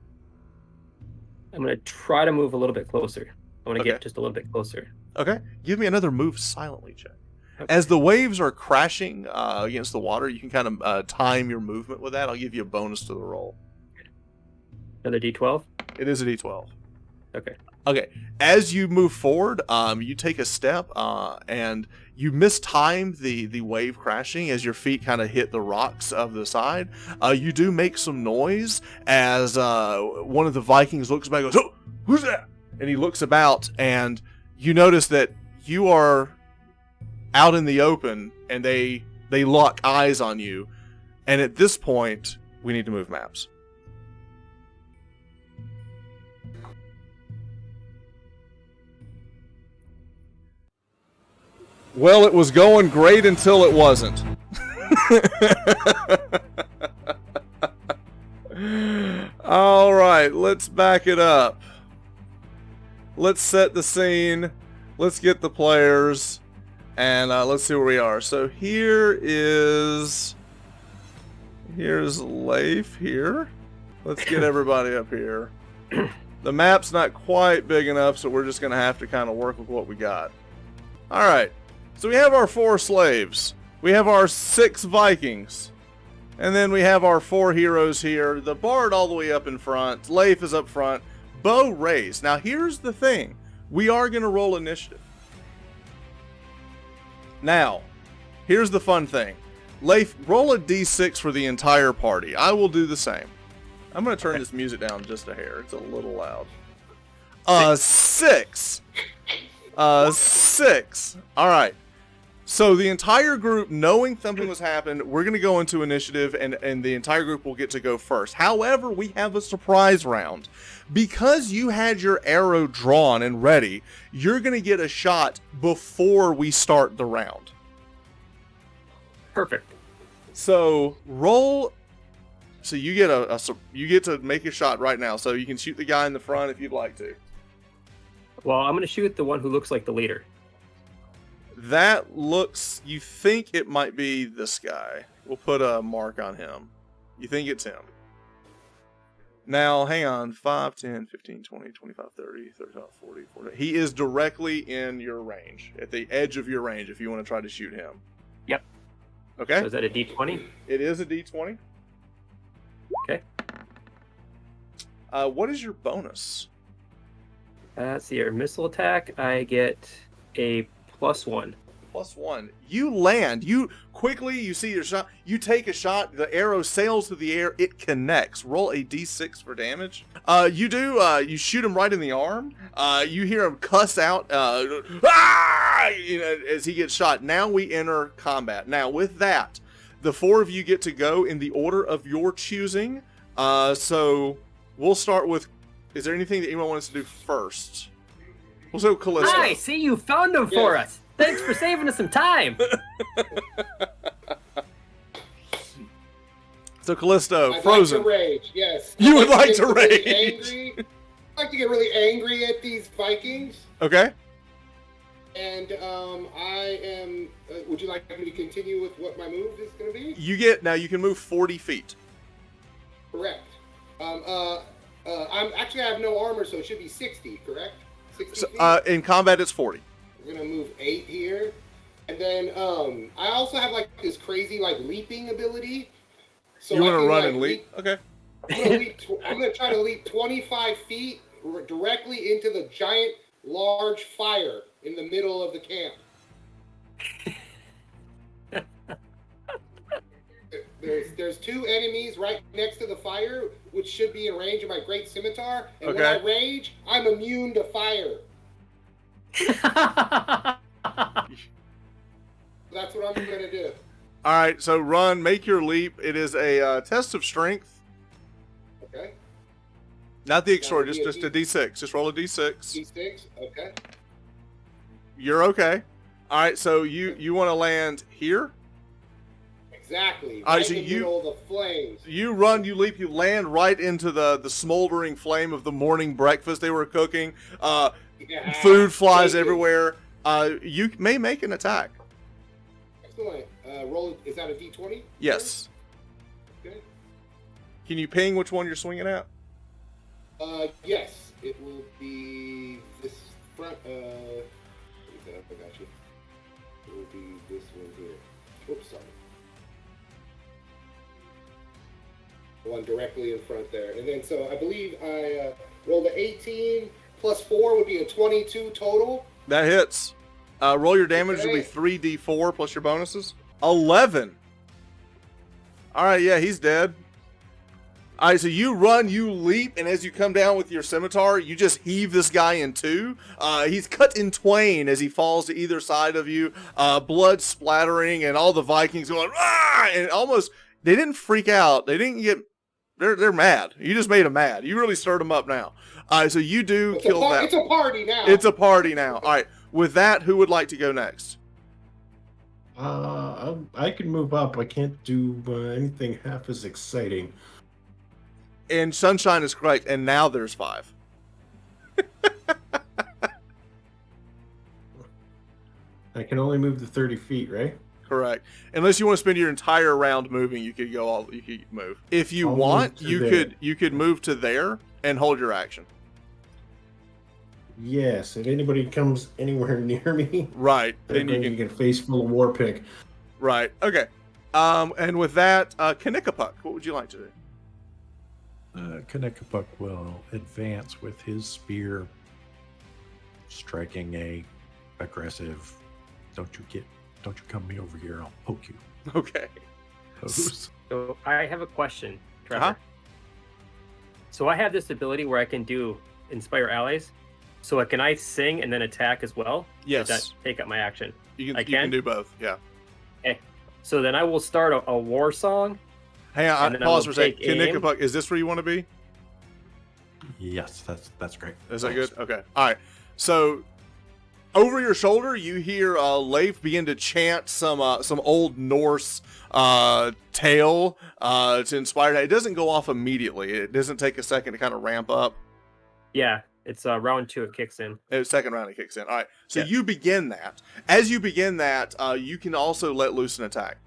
I'm going to try to move a little bit closer. I want to Okay. get just a little bit closer. Okay. Give me another move silently check. Okay. As the waves are crashing against the water, you can kind of time your movement with that. I'll give you a bonus to the roll. Another D12? It is a D12. Okay. Okay. As you move forward, you take a step and you mistime the wave crashing as your feet kind of hit the rocks of the side. You do make some noise as one of the Vikings looks back and goes, "Oh, who's that?" And he looks about, and you notice that you are out in the open, and they lock eyes on you. And at this point, we need to move maps. Well, it was going great until it wasn't. All right, let's back it up. Let's set the scene. Let's get the players. And let's see where we are. So here's Leif here. Let's get everybody up here. The map's not quite big enough, so we're just going to have to kind of work with what we got. All right. So we have our 4 slaves. We have our 6 Vikings. And then we have our 4 heroes here. The Bard all the way up in front. Leif is up front. Bow raised. Now here's the thing. We are going to roll initiative. Now, here's the fun thing. Leif, roll a d6 for the entire party. I will do the same. I'm going to turn this music down just a hair. It's a little loud. 6. 6. All right. So the entire group, knowing something was happened, we're going to go into initiative, and the entire group will get to go first. However, we have a surprise round. Because you had your arrow drawn and ready, you're going to get a shot before we start the round. Perfect. So roll. So you get you get to make a shot right now. So you can shoot the guy in the front if you'd like to. Well, I'm going to shoot the one who looks like the leader. That looks, you think it might be this guy. We'll put a mark on him. You think it's him. Now, hang on. 5, 10, 15, 20, 25, 30, 35, 40, 40. He is directly in your range, at the edge of your range if you want to try to shoot him. Yep. Okay. So is that a D20? It is a D20. Okay. What is your bonus? Let's see here. Missile attack, I get a +1. +1. You land. You see your shot. You take a shot. The arrow sails through the air. It connects. Roll a d6 for damage. You shoot him right in the arm. You hear him cuss out, "Ah!" As he gets shot. Now we enter combat. Now with that, the 4 of you get to go in the order of your choosing. So we'll start with, is there anything that anyone wants to do first? We'll go Callisto. Hi, see, you found him for us. Thanks for saving us some time. So Callisto, I'd Frozen. like to rage, yes. You would I'd like to get really rage. angry. I'd like to get really angry at these Vikings. Okay. And I am. Would you like me to continue with what my move is going to be? You can move 40 feet. Correct. I have no armor, so it should be 60. Correct. 60 So, feet. in combat, it's 40. We're gonna move 8 here, and then I also have like this crazy like leaping ability. So You I want to can, run like, and leap? Okay. I'm gonna try to leap 25 feet directly into the giant, large fire in the middle of the camp. There's 2 enemies right next to the fire, which should be in range of my great scimitar. And when I rage, I'm immune to fire. That's what I'm gonna do. All right, so run, make your leap. It is a test of strength. Okay. Not the Now extraordinary, it'll just be a d6. Just roll a d6. D6. Okay. You're okay. All right, so you want to land here? Exactly. All right, Right so in the middle of the flames. You run, you leap, you land right into the smoldering flame of the morning breakfast they were cooking. Yeah, Food flies bacon. everywhere. You may make an attack. Excellent. Roll. Is that a D20? Yes. Okay. Can you ping which one you're swinging at? Yes. It will be this front. I got you. It will be this one here. Oops, sorry. The one directly in front there. And then, so I believe I rolled an 18 plus 4 would be a 22 total. That hits. Roll your damage. It'll be 3d4 plus your bonuses. 11. All right, yeah, he's dead. All right, so you run, you leap, and as you come down with your scimitar, you just heave this guy in two. He's cut in twain as he falls to either side of you, blood splattering, and all the Vikings going, ah! And almost, they didn't freak out. They didn't get, they're mad. You just made them mad. You really stirred them up now. All right, so you do kill that. It's a party now. It's a party now. All right, with that, who would like to go next? I can move up. I can't do anything half as exciting. And Sunshine is correct, and now there's 5. I can only move the 30 feet, right? Correct. Unless you want to spend your entire round moving, you could move. If you I'll want, move to there. you could move to there and hold your action. Yes, if anybody comes anywhere near me, Right. they're Then you going to can. get a face full of war pick. Right. Okay. And with that, Kanikapuk, what would you like to do? Kanikapuk will advance with his spear, striking a aggressive. Don't you come me over here? I'll poke you. Okay. Pose. So I have a question, Trevor. Uh-huh. So I have this ability where I can do inspire allies. So can I sing and then attack as well? Yes. Does that take up my action? You can. I You can can? do both. Yeah. So then I will start a war song. Hang on. And then I Pause will for a second. take aim. Kanikapuk, is this where you want to be? Yes, that's great. Is that good? Okay. All right. So, over your shoulder, you hear Leif begin to chant some old Norse tale to inspire that. It doesn't go off immediately. It doesn't take a second to kind of ramp up. Yeah, it's round 2. It kicks in. Second round, it kicks in. All right. So Yeah. you begin that. As you begin that, you can also let loose an attack.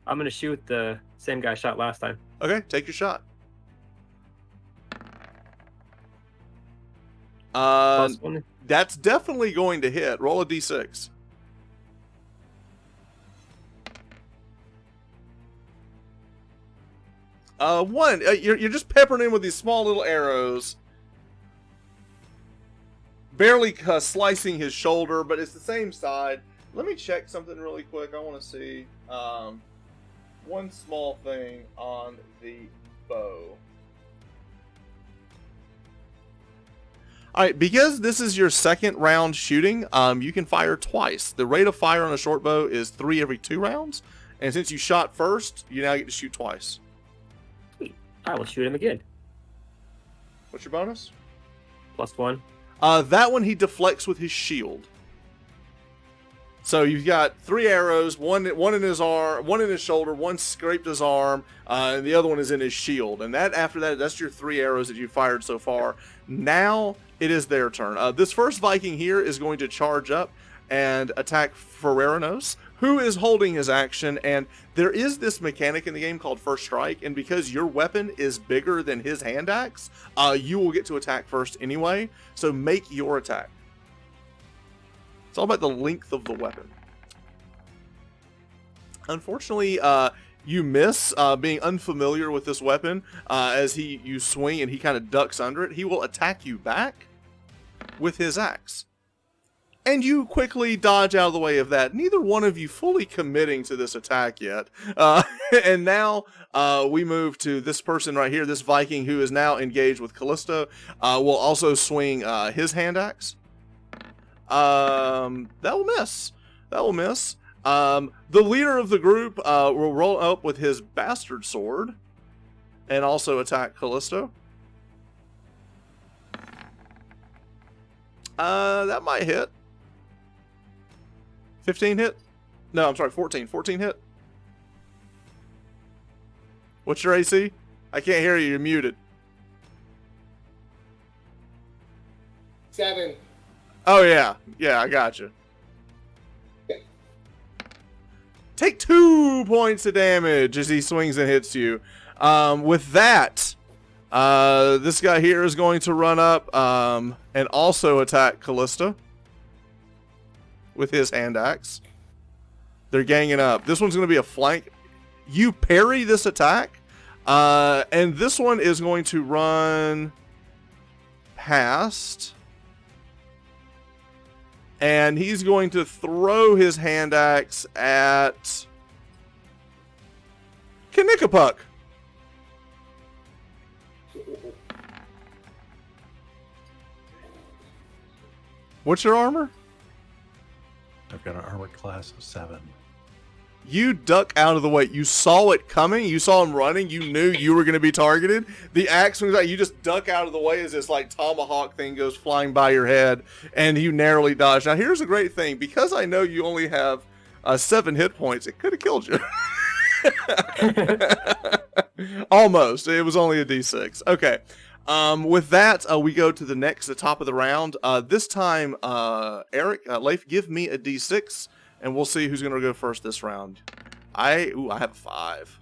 I'm gonna shoot the same guy I shot last time. Okay. Take your shot. +1. That's definitely going to hit. Roll a d6. One. You're just peppering in with these small little arrows, barely slicing his shoulder, but it's the same side. Let me check something really quick. I want to see one small thing on the bow. All right, because this is your second round shooting, you can fire twice. The rate of fire on a short bow is 3 every 2 rounds, and since you shot first, you now get to shoot twice. I will shoot him again. What's your bonus? +1. That one he deflects with his shield. So you've got 3 arrows, one in his arm, one in his shoulder, one scraped his arm, and the other one is in his shield. And that after that, that's your 3 arrows that you fired so far. Now it is their turn. This first Viking here is going to charge up and attack Ferreranos, who is holding his action. And there is this mechanic in the game called First Strike, and because your weapon is bigger than his hand axe, you will get to attack first anyway. So make your attack. It's all about the length of the weapon. Unfortunately, you miss, being unfamiliar with this weapon. As you swing and he kind of ducks under it, he will attack you back with his axe. And you quickly dodge out of the way of that. Neither one of you fully committing to this attack yet. And now we move to this person right here, this Viking who is now engaged with Callisto. Will also swing his hand axe. That will miss. That will miss. The leader of the group will roll up with his bastard sword and also attack Callisto. That might hit. 15 hit? No, I'm sorry, 14. 14 hit. What's your AC? I can't hear you. You're muted. 7. Oh, yeah. Yeah, I got you. Okay. Take 2 points of damage as he swings and hits you. With that, this guy here is going to run up and also attack Callista with his hand axe. They're ganging up. This one's going to be a flank. You parry this attack, and this one is going to run past. And he's going to throw his hand axe at Knickapuk. What's your armor? I've got an armor class of 7. You duck out of the way. You saw it coming. You saw him running. You knew you were going to be targeted. The axe swings out. You just duck out of the way as this like tomahawk thing goes flying by your head, and you narrowly dodge. Now, here's a great thing. Because I know you only have 7 hit points, it could have killed you. Almost. It was only a D6. Okay. With that, we go to the top of the round. This time, Eric, Leif, give me a D6. And we'll see who's going to go first this round. I have a 5.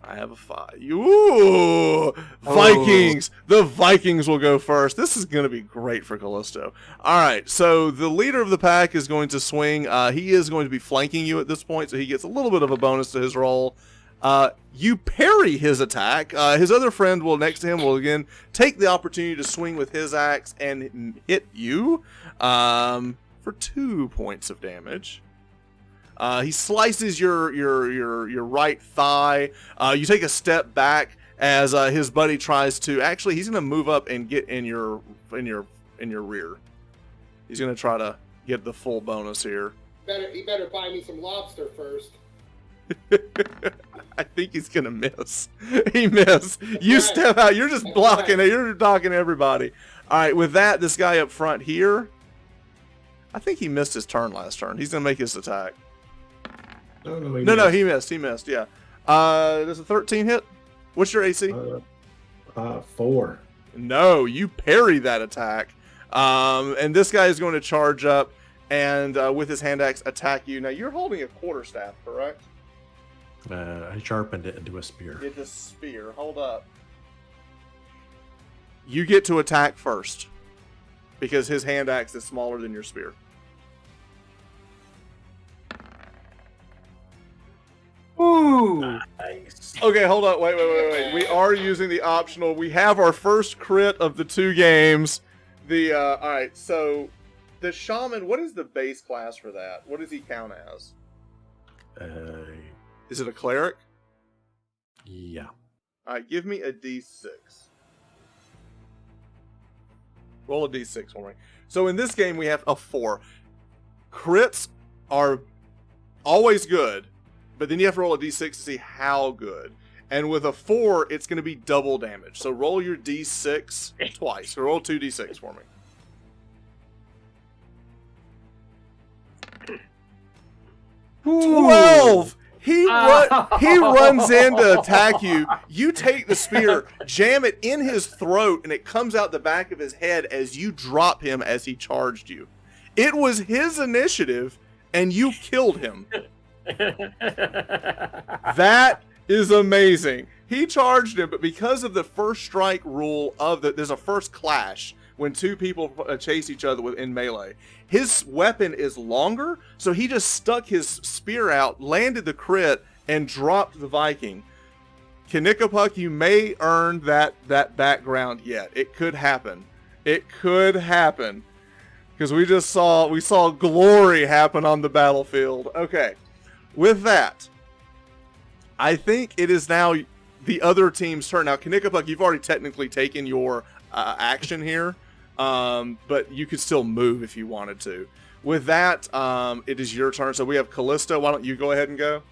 I have a 5. Ooh! Vikings! The Vikings will go first. This is going to be great for Callisto. Alright, so the leader of the pack is going to swing. He is going to be flanking you at this point, so he gets a little bit of a bonus to his roll. You parry his attack. His other friend next to him will again take the opportunity to swing with his axe and hit you. For 2 points of damage. He slices your right thigh. You take a step back as his buddy tries to. Actually, he's going to move up and get in your rear. He's going to try to get the full bonus here. He better buy me some lobster first. I think he's going to miss. He missed. You step out. You're just blocking it. You're knocking everybody. All right. With that, this guy up front here. I think he missed his turn last turn. He's going to make his attack. No, he missed. He missed, yeah. Does a 13 hit? What's your AC? 4. No, you parry that attack. And this guy is going to charge up and with his hand axe attack you. Now, you're holding a quarterstaff, correct? I sharpened it into a spear. It's a spear. Hold up. You get to attack first because his hand axe is smaller than your spear. Ooh, nice. Okay, hold on. Wait. We are using the optional. We have our first crit of the 2 games. All right, so the shaman, what is the base class for that? What does he count as? Is it a cleric? Yeah. All right, give me a D6. Roll a D6 for me. So in this game, we have a 4. Crits are always good. But then you have to roll a D6 to see how good. And with a 4, it's going to be double damage. So roll your D6 twice. So roll 2 D6 for me. 12! He runs in to attack you. You take the spear, jam it in his throat, and it comes out the back of his head as you drop him as he charged you. It was his initiative, and you killed him. That is amazing. He charged him, but because of the first strike rule there's a first clash when 2 people chase each other in melee. His weapon is longer, so he just stuck his spear out, landed the crit, and dropped the Viking. Knickapuk, you may earn that background yet. It could happen. It could happen. Because we saw glory happen on the battlefield. Okay. With that, I think it is now the other team's turn. Now, Knickapuk, you've already technically taken your action here, but you could still move if you wanted to. with that, it is your turn. So we have Callisto. Why don't you go ahead and go?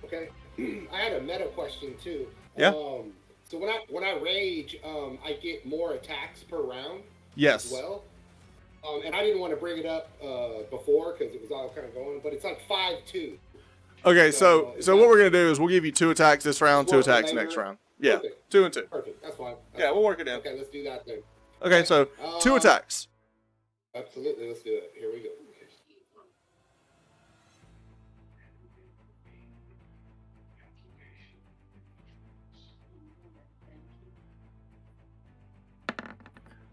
Okay. I had a meta question too. Yeah. So when I rage, I get more attacks per round Yes. as well. And I didn't want to bring it up before because it was all kind of going, but it's like 5-2. Okay, so So, what we're gonna do is we'll give you 2 attacks this round, 2 work it attacks later? next round. Yeah, Okay. 2 and 2. Perfect. That's fine. That's Yeah, fine. we'll work it in. Okay, let's do that then. Okay, so 2 attacks. Absolutely, let's do it. Here we go.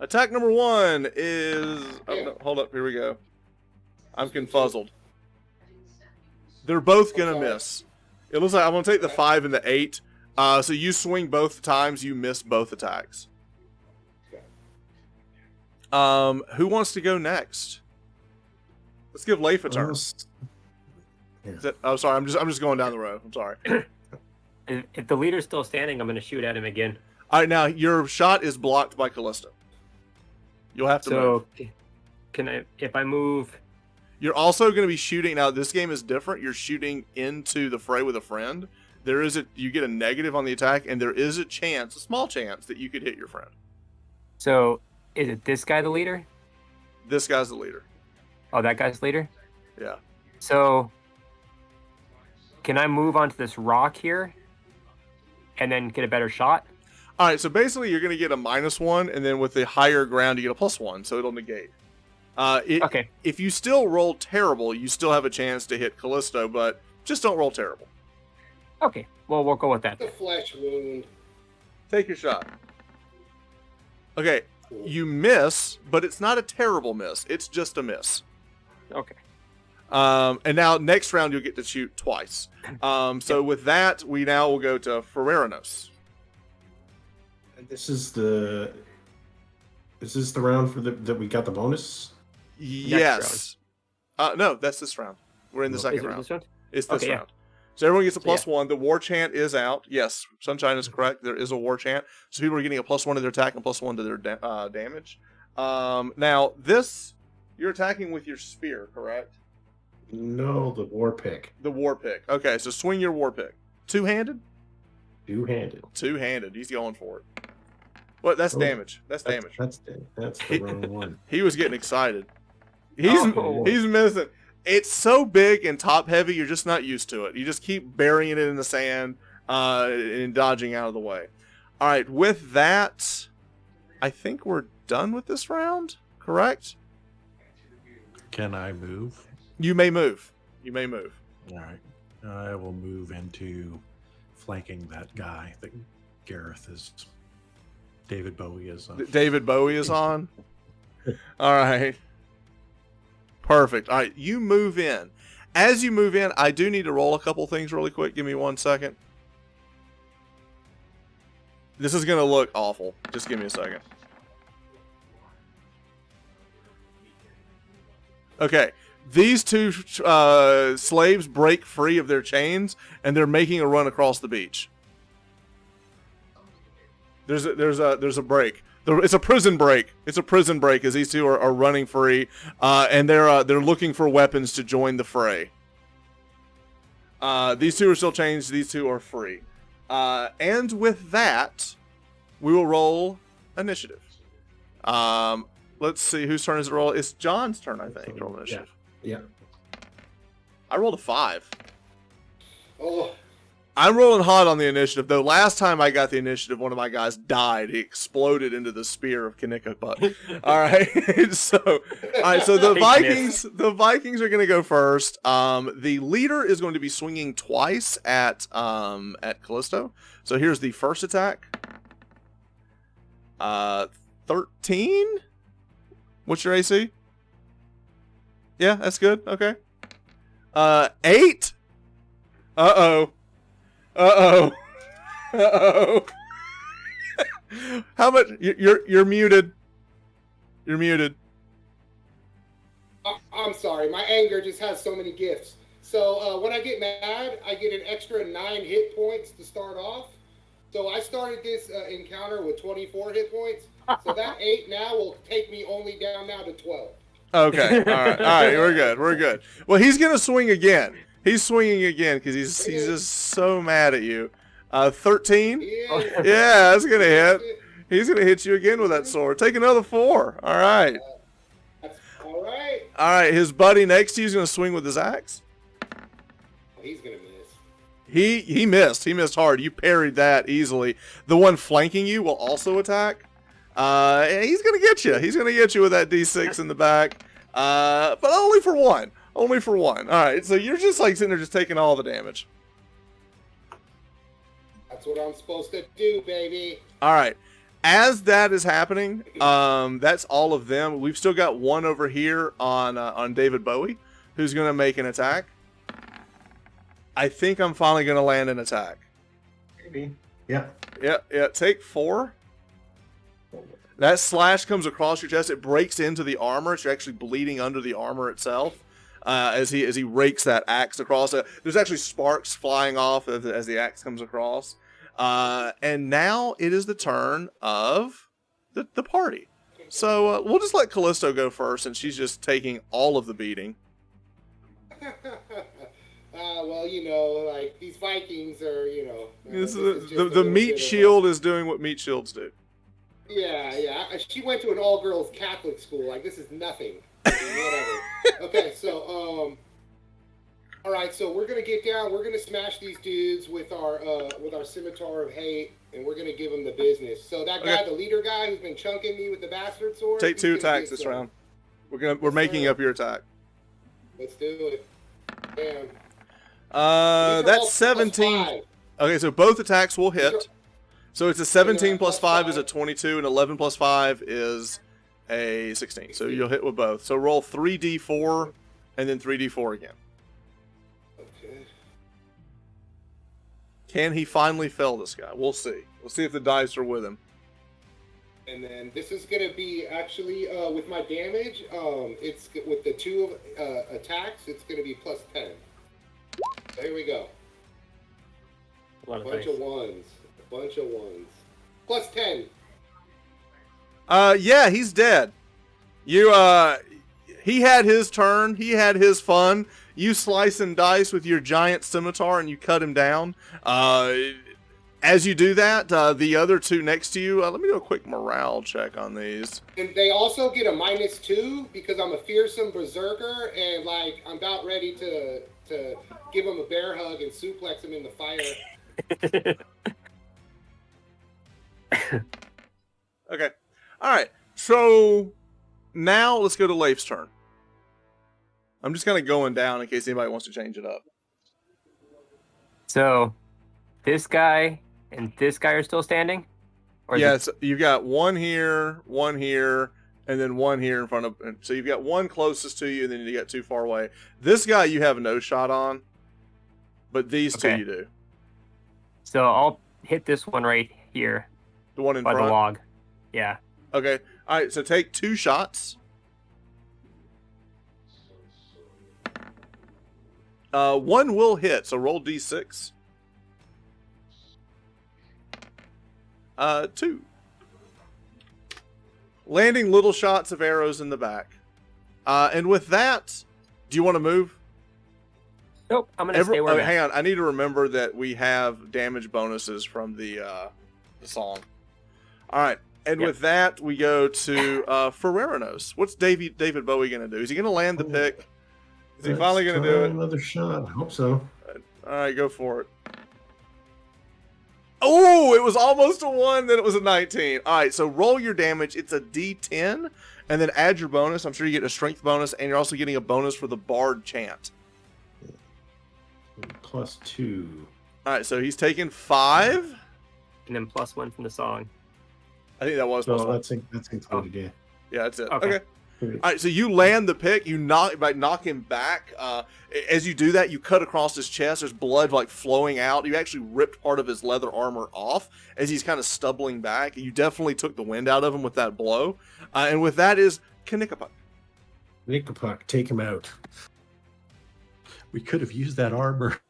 Attack number 1 is. Oh, Yeah. no, hold up. Here we go. I'm confuzzled. They're both gonna sorry. miss. It looks like I'm gonna take the Okay. 5 and the 8. So you swing both times. You miss both attacks. Okay. Who wants to go next? Let's give Leif a turn. Oh, sorry. I'm just going down the road. I'm sorry. If the leader's still standing, I'm going to shoot at him again. All right, now your shot is blocked by Callisto. You'll have to move. So, can I? If I move, You're also going to be shooting. Now, this game is different. You're shooting into the fray with a friend. You get a negative on the attack, and there is a chance, a small chance, that you could hit your friend. so is it this guy the leader? This guy's the leader. Oh, that guy's leader. Yeah. So, can I move onto this rock here, and then get a better shot? All right, so basically you're going to get a -1, and then with the higher ground, you get a +1, so it'll negate. Okay. If you still roll terrible, you still have a chance to hit Callisto, but just don't roll terrible. Okay. Well, we'll go with that. The flesh wound. Take your shot. Okay, you miss, but it's not a terrible miss. It's just a miss. Okay. And now next round you'll get to shoot twice. So with that, we now will go to Ferreranos. And this is the round for that we got the bonus? Yes. No, that's this round. We're in the Is second it round. this one? It's this Okay, yeah. round. So everyone gets a So, yeah. +1. The war chant is out. Yes, Sunshine is correct. There is a war chant. So people are getting a +1 to their attack and +1 to their damage. Now, you're attacking with your spear, correct? No, the war pick. The war pick. Okay, so swing your war pick. Two-handed? Two-handed. Two-handed. He's going for it. What? That's damage. That's damage. That's the wrong one. He was getting excited. He's Oh. missing. It's so big and top heavy, you're just not used to it. You just keep burying it in the sand and dodging out of the way. All right, with that, I think we're done with this round, correct? Can I move? You may move. You may move. All right. I will move into flanking that guy that David Bowie is on. David Bowie is on. All right. Perfect. All right, you move in. As you move in, I do need to roll a couple things really quick. Give me 1 second. This is going to look awful. Just give me a second. Okay. These two slaves break free of their chains, and they're making a run across the beach. There's a break. It's a prison break. It's a prison break as these two are running free, and they're looking for weapons to join the fray. These two are still chained. These two are free. And with that, we will roll initiative. Let's see whose turn is it. Roll. It's John's turn, I think. To roll initiative. Yeah. I rolled a 5. Oh, I'm rolling hot on the initiative, though. Last time I got the initiative, one of my guys died. He exploded into the spear of Kanikaput. All right, so the Vikings are going to go first. The leader is going to be swinging twice at Callisto. So here's the first attack. 13. What's your AC? Yeah, that's good. Okay. 8. Uh-oh. How much? You're muted. You're muted. I'm sorry. My anger just has so many gifts. So when I get mad, I get an extra 9 hit points to start off. So I started this encounter with 24 hit points. So that 8 now will take me only down now to 12. Okay. All right. We're good. We're good. Well, he's gonna swing again. He's swinging again because he's just so mad at you. 13. Yeah. Yeah, that's gonna hit. He's gonna hit you again with that sword. Take another 4. All right. All right. All right. His buddy next to you is gonna swing with his axe. He's gonna miss. He missed. He missed hard. You parried that easily. The one flanking you will also attack. And he's gonna get you. He's gonna get you with that D6 in the back. But only for one. Only for one. All right. So you're just like sitting there, just taking all the damage. That's what I'm supposed to do, baby. All right. As that is happening, that's all of them. We've still got one over here on David Bowie, who's gonna make an attack. I think I'm finally gonna land an attack. Maybe. Yeah. Yeah. Take 4. That slash comes across your chest. It breaks into the armor. So you're actually bleeding under the armor itself as he rakes that axe across. There's actually sparks flying off as the axe comes across. And now it is the turn of the party. So we'll just let Callisto go first, and she's just taking all of the beating. Well, you know, like these Vikings are, you know. This is is just a the little meat bit of shield is doing what meat shields do. Yeah. She went to an all-girls Catholic school. Like, this is nothing. I mean, whatever. Okay, so, all right, so we're gonna get down. We're gonna smash these dudes with our scimitar of hate, and we're gonna give them the business. So that guy, the leader guy, who's been chunking me with the bastard sword. Take 2 he's gonna attacks get this some. round. We're making up your attack. Let's do it. Damn. These are That's all 17. +5. Okay, so both attacks will hit. So it's a 17 plus 5 is a +5. 22, and 11 plus 5 is a 16. So you'll hit with both. So roll 3d4 and then 3d4 again. Okay. Can he finally fell this guy? We'll see. We'll see if the dice are with him. And then this is gonna be actually with my damage. It's with the 2 attacks. It's gonna be +10. There we go. A lot of Bunch dice. of ones. A bunch of ones. +10. Yeah, he's dead. He had his turn. He had his fun. You slice and dice with your giant scimitar and you cut him down. As you do that, the other 2 next to you, let me do a quick morale check on these. And they also get a -2 because I'm a fearsome berserker and like I'm about ready to give him a bear hug and suplex him in the fire. Okay. All right. So now let's go to Leif's turn. I'm just kind of going down in case anybody wants to change it up. So, this guy and this guy are still standing? Or is it- Yes, you've got one here, and then one here in front of. So you've got one closest to you, and then you got 2 far away. This guy you have no shot on, but these 2 Okay. you do. So I'll hit this one right here The one in by front. the log. Yeah. Okay. All right. So take 2 shots. One will hit. So roll d6. 2. Landing little shots of arrows in the back. And with that, do you want to move? Nope, I'm gonna stay where I'm at. Hang on. I need to remember that we have damage bonuses from the song. All right. And Yep. with that, we go to Ferrerinos. What's David Bowie going to do? Is he going to land the pick? Is he finally going to do it? Another shot. I hope so. All right, go for it. Oh, it was almost a 1, then it was a 19. All right, so roll your damage. It's a D10, and then add your bonus. I'm sure you get a strength bonus, and you're also getting a bonus for the Bard chant. +2. All right, so he's taking 5. And then +1 from the song. I think that was So plus 1. that's included, yeah. Yeah, that's it. Okay. Okay. All right, so you land the pick. You knock him back. As you do that, you cut across his chest. There's blood like flowing out. You actually ripped part of his leather armor off as he's kind of stumbling back. You definitely took the wind out of him with that blow. And with that is Kanikapuk. Nickapuk, take him out. We could have used that armor.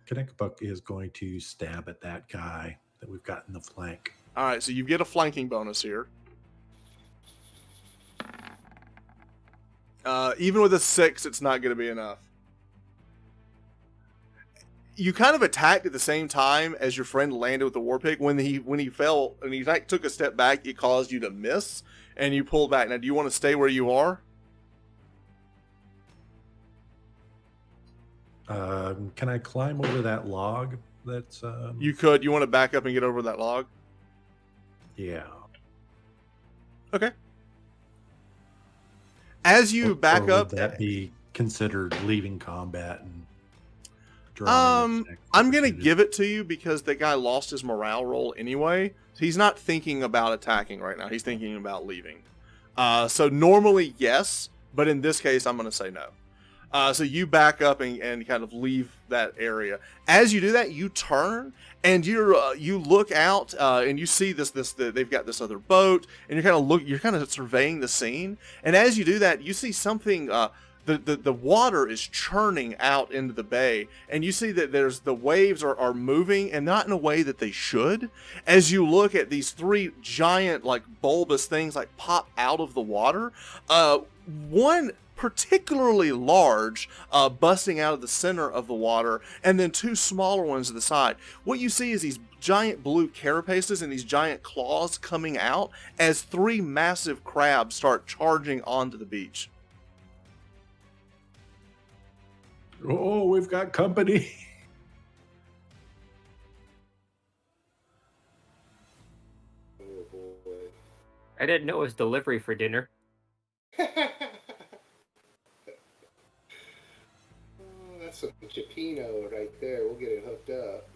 Connectbuck is going to stab at that guy that we've got in the flank. All right, so you get a flanking bonus here. Even with a 6, it's not going to be enough. You kind of attacked at the same time as your friend landed with the war pig. When he fell and he like took a step back, it caused you to miss, and you pulled back. Now, do you want to stay where you are? Can I climb over that log? That's You could. You want to back up and get over that log? yeah. Okay. As you back Or up, would that be considered leaving combat and drawing its next I'm gonna opportunity? give it to you because the guy lost his morale roll anyway. So he's not thinking about attacking right now. He's thinking about leaving. So normally yes, but in this case I'm gonna say no. So you back up and kind of leave that area. As you do that, you turn and you look out and you see they've got this other boat, and you're kind of surveying the scene. And as you do that, you see something. The water is churning out into the bay, and you see that the waves are moving, and not in a way that they should. As you look at these 3 giant like bulbous things like pop out of the water, one particularly large busting out of the center of the water, and then 2 smaller ones to the side. What you see is these giant blue carapaces and these giant claws coming out as 3 massive crabs start charging onto the beach. Oh, we've got company. Oh boy. I didn't know it was delivery for dinner. Oh, that's some Chipino right there. We'll get it hooked up.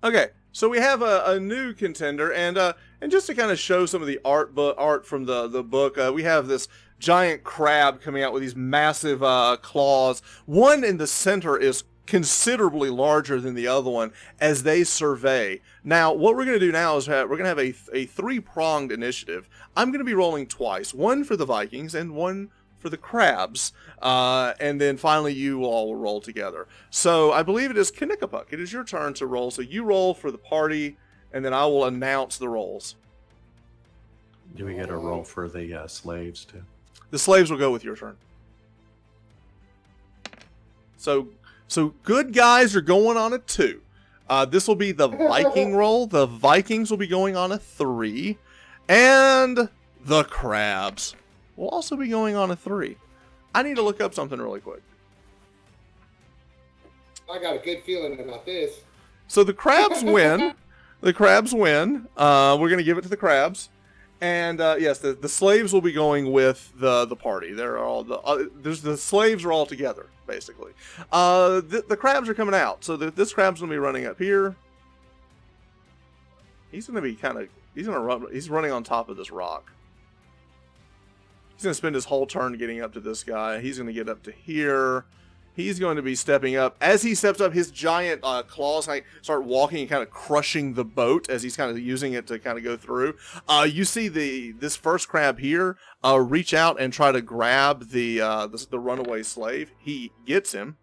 Okay, so we have a new contender, and just to kind of show some of the art from the book, we have this giant crab coming out with these massive claws. One in the center is considerably larger than the other one as they survey. Now, what we're going to do now is we're going to have a 3-pronged initiative. I'm going to be rolling twice, one for the Vikings and one for the crabs, and then finally you all will roll together. So I believe it is Kanikapuk. It is your turn to roll. So you roll for the party, and then I will announce the rolls. Do we get a roll for the slaves too? The slaves will go with your turn. So good guys are going on a 2. This will be the Viking roll. The Vikings will be going on a 3, and the crabs will also be going on a 3. I need to look up something really quick. I got a good feeling about this. So the crabs win. The crabs win. We're going to give it to the crabs. And yes, the slaves will be going with the party. They're all the slaves are all together basically. The crabs are coming out. So this crab's gonna be running up here. He's gonna be he's running on top of this rock. He's gonna spend his whole turn getting up to this guy. He's gonna get up to here. He's going to be stepping up. As he steps up, his giant claws start walking and kind of crushing the boat as he's kind of using it to kind of go through. You see this first crab here reach out and try to grab the runaway slave. He gets him.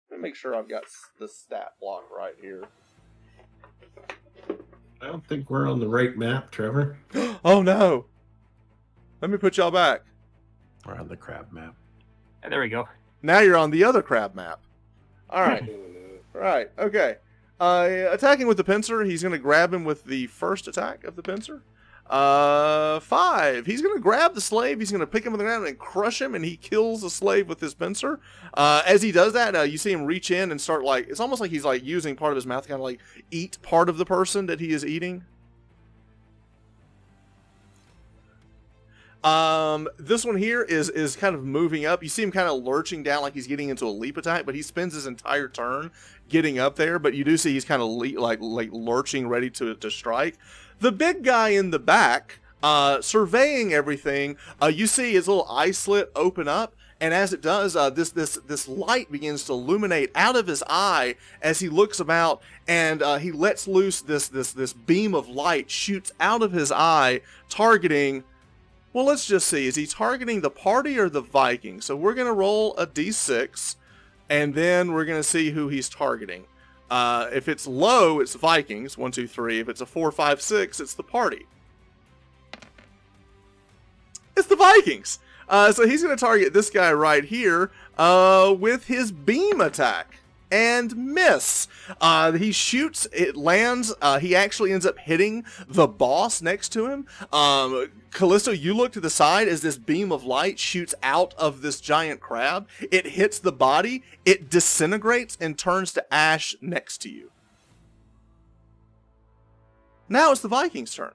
Let me make sure I've got the stat block right here. I don't think we're on the right map, Trevor. Oh no! Let me put y'all back. We're on the crab map. And there we go. Now you're on the other crab map. All right. Doing it. Right, okay. Attacking with the pincer, he's going to grab him with the first attack of the pincer. 5. He's going to grab the slave, he's going to pick him on the ground and crush him, and he kills the slave with his pincer. As he does that, you see him reach in and start it's almost like he's using part of his mouth to kind of eat part of the person that he is eating. This one here is kind of moving up. You see him kind of lurching down like he's getting into a leap attack, but he spends his entire turn getting up there. But you do see he's kind of lurching, ready to strike. The big guy in the back, surveying everything. You see his little eye slit open up, and as it does, this light begins to illuminate out of his eye as he looks about, and he lets loose this beam of light shoots out of his eye, targeting. Well, let's just see. Is he targeting the party or the Vikings? So we're going to roll a d6, and then we're going to see who he's targeting. If it's low, it's the Vikings. 1, 2, 3. If it's a 4, 5, 6, it's the party. It's the Vikings. So he's going to target this guy right here with his beam attack and miss. He shoots, it lands. He actually ends up hitting the boss next to him. Callisto, you look to the side as this beam of light shoots out of this giant crab. It hits the body, it disintegrates and turns to ash next to you. Now it's the Vikings' turn.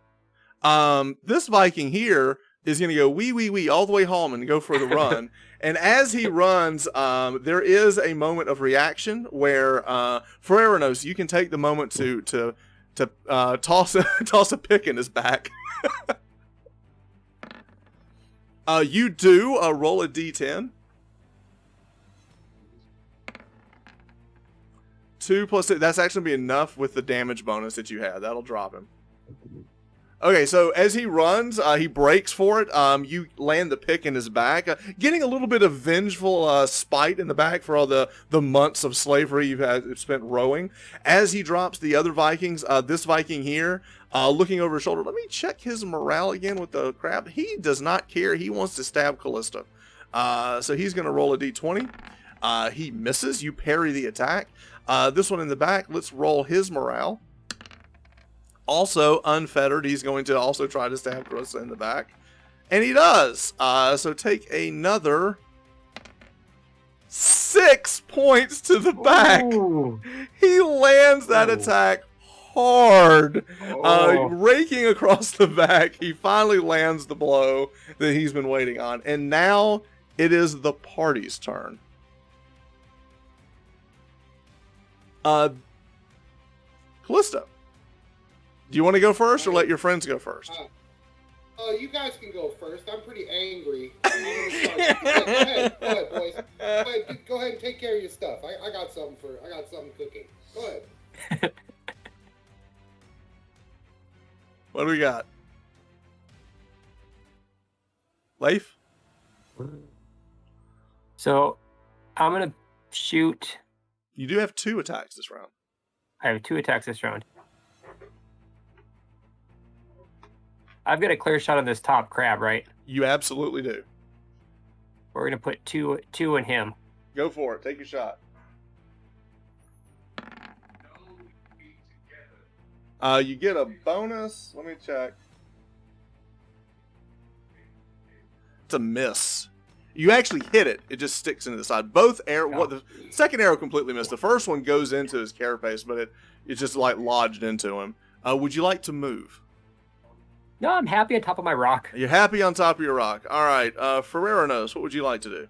This Viking here is going to go wee all the way home and go for the run. And as he runs, there is a moment of reaction where Ferreira knows you can take the moment to toss a pick in his back. You do roll a d10. 2 plus 2. That's actually be enough with the damage bonus that you had. That'll drop him. Okay, so as he runs, he breaks for it. You land the pick in his back, getting a little bit of vengeful spite in the back for all the months of slavery you've spent rowing. As he drops the other Vikings, this Viking here, looking over his shoulder, let me check his morale again with the crab. He does not care. He wants to stab Callisto. So he's going to roll a d20. He misses. You parry the attack. This one in the back, let's roll his morale. Also unfettered, he's going to also try to stab Callisto in the back. And he does. So take another 6 points to the back. Ooh. He lands that attack hard. Raking across the back. He finally lands the blow that he's been waiting on. And now it is the party's turn. Callisto. Do you want to go first or let your friends go first? You guys can go first. I'm pretty angry. Go ahead, boys. Go ahead and take care of your stuff. I got something cooking. Go ahead. What do we got? Leif? So I'm gonna shoot. You do have 2 attacks this round. I have 2 attacks this round. I've got a clear shot on this top crab, right? You absolutely do. We're gonna put two in him. Go for it. Take your shot. You get a bonus. Let me check. It's a miss. You actually hit it. It just sticks into the side. Both arrow. Oh. What the second arrow completely missed. The first one goes into his carapace, but it just like lodged into him. Would you like to move? No, I'm happy on top of my rock. You're happy on top of your rock. All right. Ferreira knows. What would you like to do?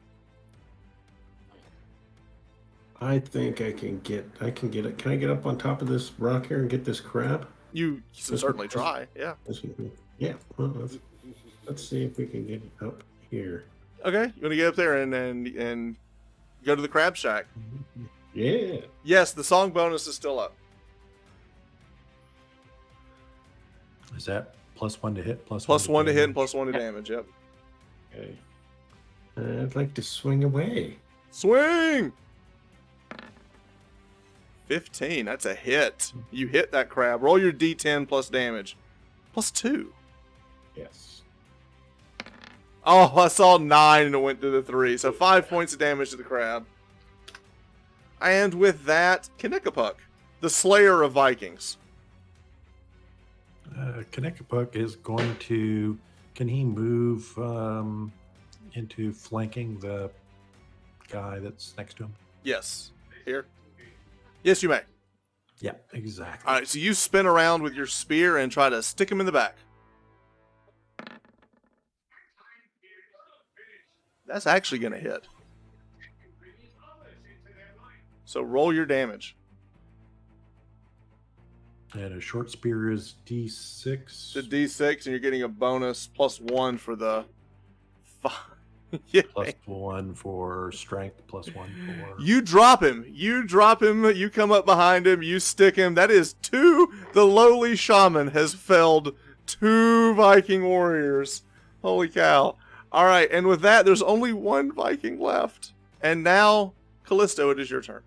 I think I can get it. Can I get up on top of this rock here and get this crab? You can certainly try. Yeah. Yeah. Well, let's see if we can get it up here. Okay. You want to get up there and go to the crab shack? Yeah. Yes, the song bonus is still up. Is that +1 to hit? Plus 1 to hit and damage? plus 1 to damage. Yep. Okay. I'd like to swing away. Swing! 15. That's a hit. You hit that crab. Roll your d10 plus damage. +2. Yes. Oh, I saw 9 and it went to the 3. So 5 points of damage to the crab. And with that, Knickapuk, the slayer of Vikings. Knickapuk is going to. Can he move into flanking the guy that's next to him? Yes. Here. Yes, you may. Yeah, exactly. All right, so you spin around with your spear and try to stick him in the back. That's actually going to hit. So roll your damage. And a short spear is D6. The d6, and you're getting a bonus +1 for the... Yeah. +1 for strength, +1 for. You drop him. You come up behind him. You stick him. That is 2. The lowly shaman has felled 2 Viking warriors. Holy cow. All right. And with that, there's only 1 Viking left. And now, Callisto, it is your turn.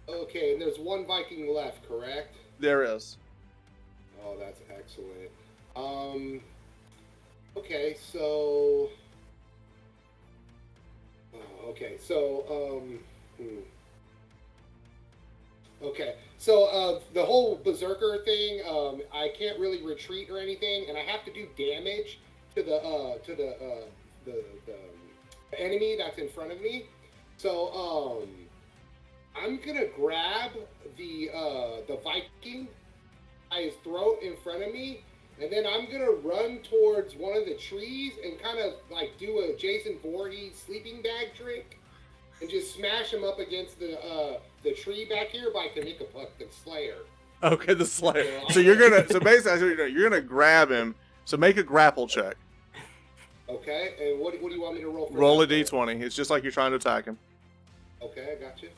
Okay, and there's one Viking left, correct? There is. Oh, that's excellent. Okay, so. Okay, so Okay, so the whole berserker thing, I can't really retreat or anything, and I have to do damage to the enemy that's in front of me. So I'm gonna grab the Viking by his throat in front of me, and then I'm gonna run towards one of the trees and kind of like do a Jason Voorhees sleeping bag trick, and just smash him up against the tree back here by Kanikapuk, the Slayer. Okay, the Slayer. So you're gonna. So basically, that's what you're doing. You're gonna grab him. So make a grapple check. Okay, and what do you want me to roll for? Roll a d20. It's just like you're trying to attack him. Okay, I got you.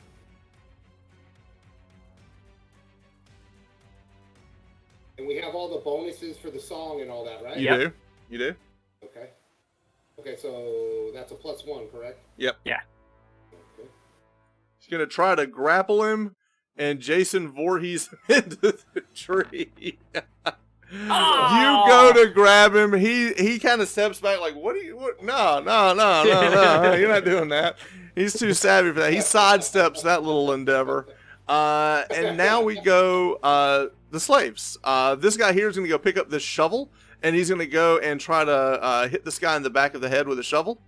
And we have all the bonuses for the song and all that, right? You do. You do. Okay. Okay, so that's a +1, correct? Yep. Yeah. Okay. He's gonna try to grapple him, and Jason Voorhees into the tree. You go to grab him. He kind of steps back, like, "What are you? What? No, you're not doing that." He's too savvy for that. He sidesteps that little endeavor. And now we go the slaves. This guy here is going to go pick up this shovel, and he's going to go and try to hit this guy in the back of the head with a shovel.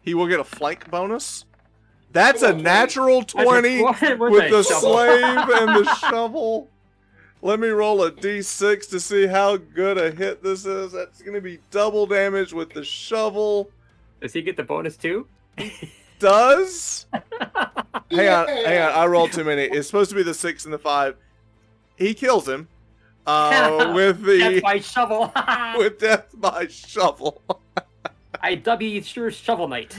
He will get a flank bonus. That's a natural 20 with the slave and the shovel. Let me roll a d6 to see how good a hit this is. That's going to be double damage with the shovel. Does he get the bonus too? Does? Hang on. I rolled too many. It's supposed to be the 6 and the 5. He kills him with the death by shovel. with death by shovel. I W sure Shovel Knight.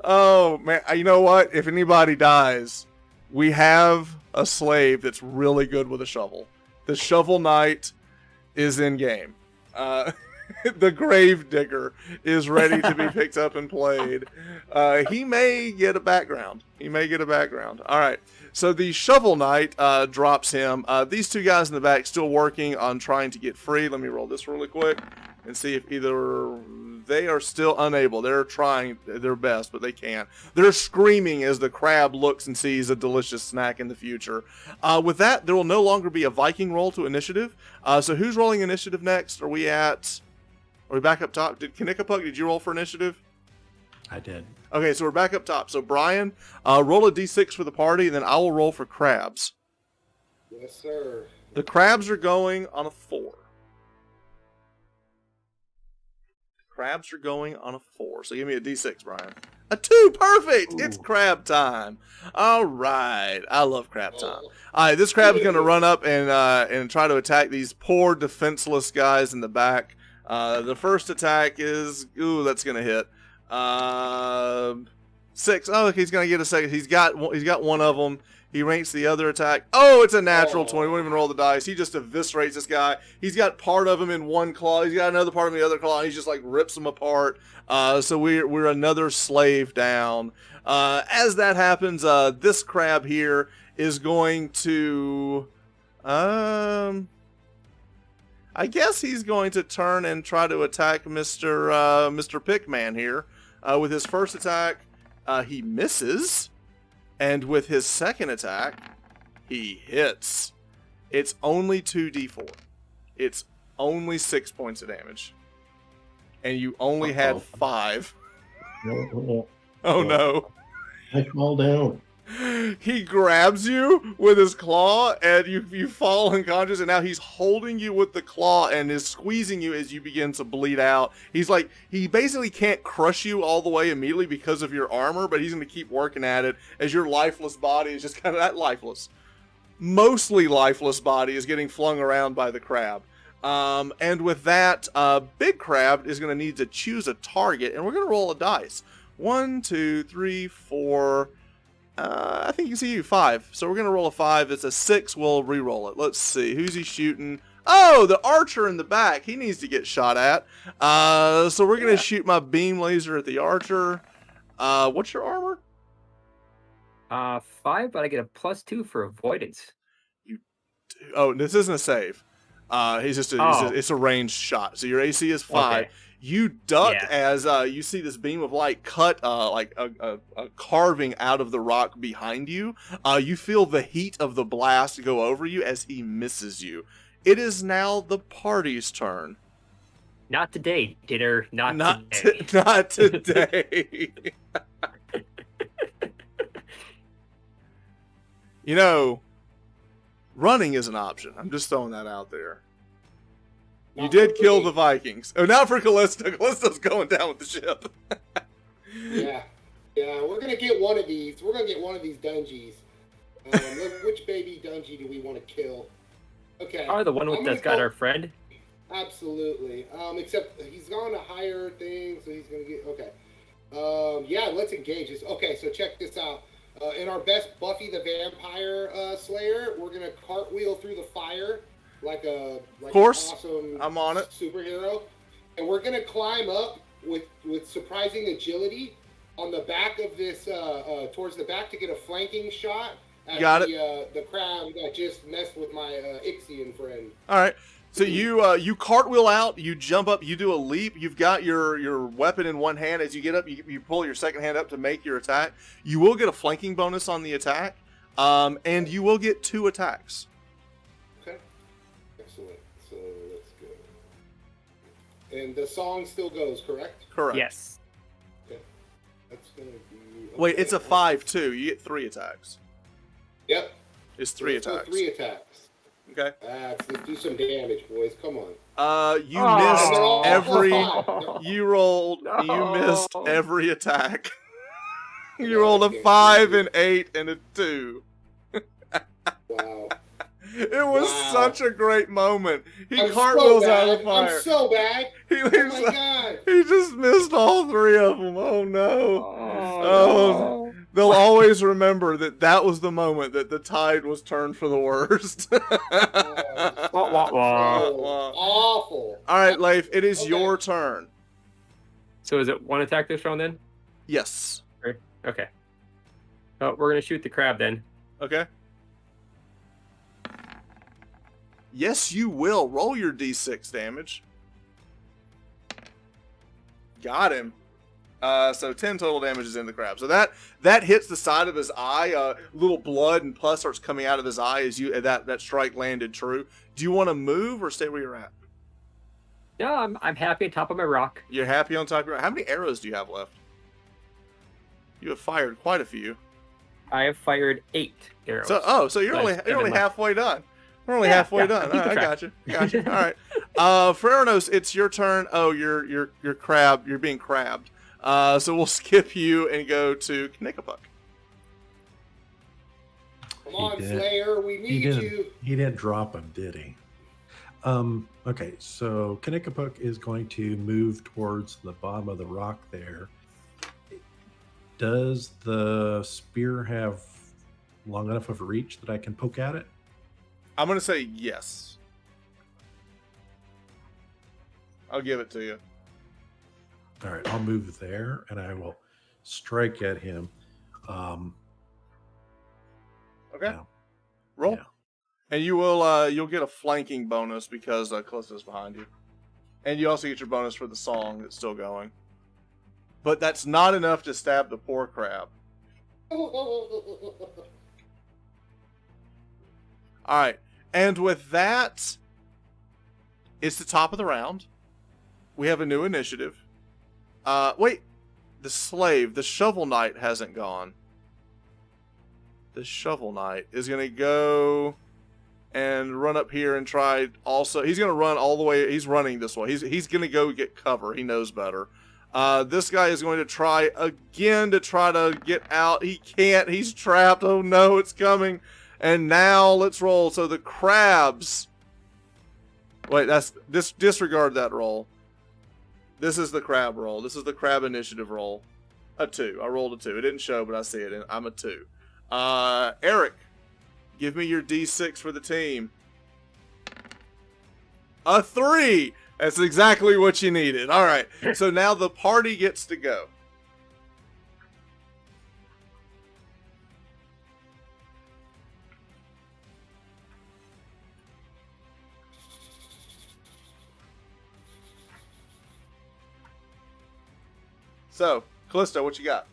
Oh man! You know what? If anybody dies, we have a slave that's really good with a shovel. The Shovel Knight is in game. The Grave Digger is ready to be picked up and played. He may get a background. All right. So the Shovel Knight drops him. These two guys in the back still working on trying to get free. Let me roll this really quick and see if either they are still unable. They're trying their best, but they can't. They're screaming as the crab looks and sees a delicious snack in the future. With that, there will no longer be a Viking roll to initiative. So who's rolling initiative next? Are we back up top? Did you roll for initiative? I did. Okay, so we're back up top. So Brian, roll a d6 for the party, and then I will roll for crabs. Yes, sir. The crabs are going on a 4. So give me a d6, Brian. A 2, perfect! Ooh. It's crab time. All right, I love crab time. All right, this crab is going to run up and try to attack these poor defenseless guys in the back. The first attack is, that's going to hit. 6. Oh, he's going to get a second. He's got one of them. He ranks the other attack. Oh, it's a natural 20. Won't even roll the dice. He just eviscerates this guy. He's got part of him in one claw. He's got another part of him in the other claw. And he just like rips them apart. So we're another slave down. As that happens, this crab here is going to, I guess he's going to turn and try to attack Mr. Pickman here. With his first attack, he misses. And with his second attack, he hits. It's only 2d4. It's only 6 points of damage. And you only had 5. Oh no. I fall down. He grabs you with his claw, and you fall unconscious, and now he's holding you with the claw and is squeezing you as you begin to bleed out. He basically can't crush you all the way immediately because of your armor, but he's going to keep working at it as your lifeless body is just kind of that lifeless. Mostly lifeless body is getting flung around by the crab. And with that, Big Crab is going to need to choose a target, and we're going to roll a dice. 1, 2, 3, 4... I think you can see you 5. So we're going to roll a 5. It's a 6. We'll re-roll it. Let's see. Who's he shooting? Oh, the archer in the back. He needs to get shot at. So we're going to shoot my beam laser at the archer. What's your armor? 5, but I get a +2 for avoidance. Oh, this isn't a save. Oh. It's a ranged shot. So your AC is 5. Okay. You duck Yeah. as you see this beam of light cut like a carving out of the rock behind you. You feel the heat of the blast go over you as he misses you. It is now the party's turn. Not today, dinner. Not today. Not today. You know, running is an option. I'm just throwing that out there. You Not did for kill me. the Vikings. Oh, now for Callista. Callista's going down with the ship. Yeah, we're gonna get one of these. We're gonna get one of these dungeons. Which baby dungeon do we want to kill? Okay. Oh, the one I'm that's gonna got go- our friend. Absolutely. Except he's gone to higher things, so he's gonna get okay. Yeah, let's engage this. Okay, so check this out. In our best Buffy the Vampire Slayer, we're gonna cartwheel through the fire like a course. an awesome I'm on it. superhero, and we're gonna climb up with surprising agility on the back of this towards the back to get a flanking shot at Got the crab that just messed with my Ixian friend. All right. So you cartwheel out, you jump up, you do a leap. You've got your weapon in one hand. As you get up, you pull your second hand up to make your attack. You will get a flanking bonus on the attack, and you will get 2 attacks. Okay. Excellent. So let's go. And the song still goes, correct? Correct. Yes. Okay. That's gonna be. Okay. Wait, it's a 5 too. You get 3 attacks. Yep. It's 3 Let's go attacks. 3 attacks. Okay. Let's do some damage, boys. Come on. You Oh. missed every. No. You rolled. No. You missed every attack. Yeah, You rolled I a can't 5, do an 8, and a 2. Wow. It was Wow. such a great moment. He I'm cartwheels so out of bad. the fire. I'm so bad. He Oh leaves. my god. He just missed all 3 of them. Oh no. Oh, They'll always remember that was the moment that the tide was turned for the worst. Oh, Wah, wah, wah. so awful. All right, Leif, it is Okay. your turn. So is it 1 attack this round then? Yes. Okay. Oh, we're gonna shoot the crab then. Okay. Yes, you will. Roll your d6 damage. Got him. So 10 total damage is in the crab. So that hits the side of his eye. Little blood and pus starts coming out of his eye as that strike landed true. Do you want to move or stay where you're at? No, I'm happy on top of my rock. You're happy on top of your. How many arrows do you have left? You have fired quite a few. I have fired 8 arrows. So you're Nice. only Left. halfway done. We're only Yeah, halfway yeah, done. keep All right, I track. got you. All right. For Aranos, it's your turn. Oh, you're crab. You're being crabbed. So we'll skip you and go to Knickapuk. Come on, did. Slayer. We He need didn't. you. He didn't drop him, did he? Okay, so Knickapuk is going to move towards the bottom of the rock there. Does the spear have long enough of a reach that I can poke at it? I'm gonna say yes. I'll give it to you. All right, I'll move there and I will strike at him. Okay. Yeah. Roll. Yeah. And you'll get a flanking bonus because Callista's behind you. And you also get your bonus for the song that's still going. But that's not enough to stab the poor crab. Alright. And with that, it's the top of the round. We have a new initiative. Wait. The slave, the Shovel Knight hasn't gone. The Shovel Knight is going to go and run up here and try also. He's going to run all the way. He's running this way. He's going to go get cover. He knows better. This guy is going to try again to try to get out. He can't. He's trapped. Oh no, it's coming. And now let's roll. So the crabs. Wait, disregard that roll. This is the crab roll. This is the crab initiative roll. A 2. I rolled a 2. It didn't show, but I see it. I'm a 2. Eric, give me your D6 for the team. A 3. That's exactly what you needed. All right. So now the party gets to go. So, Callisto, what you got?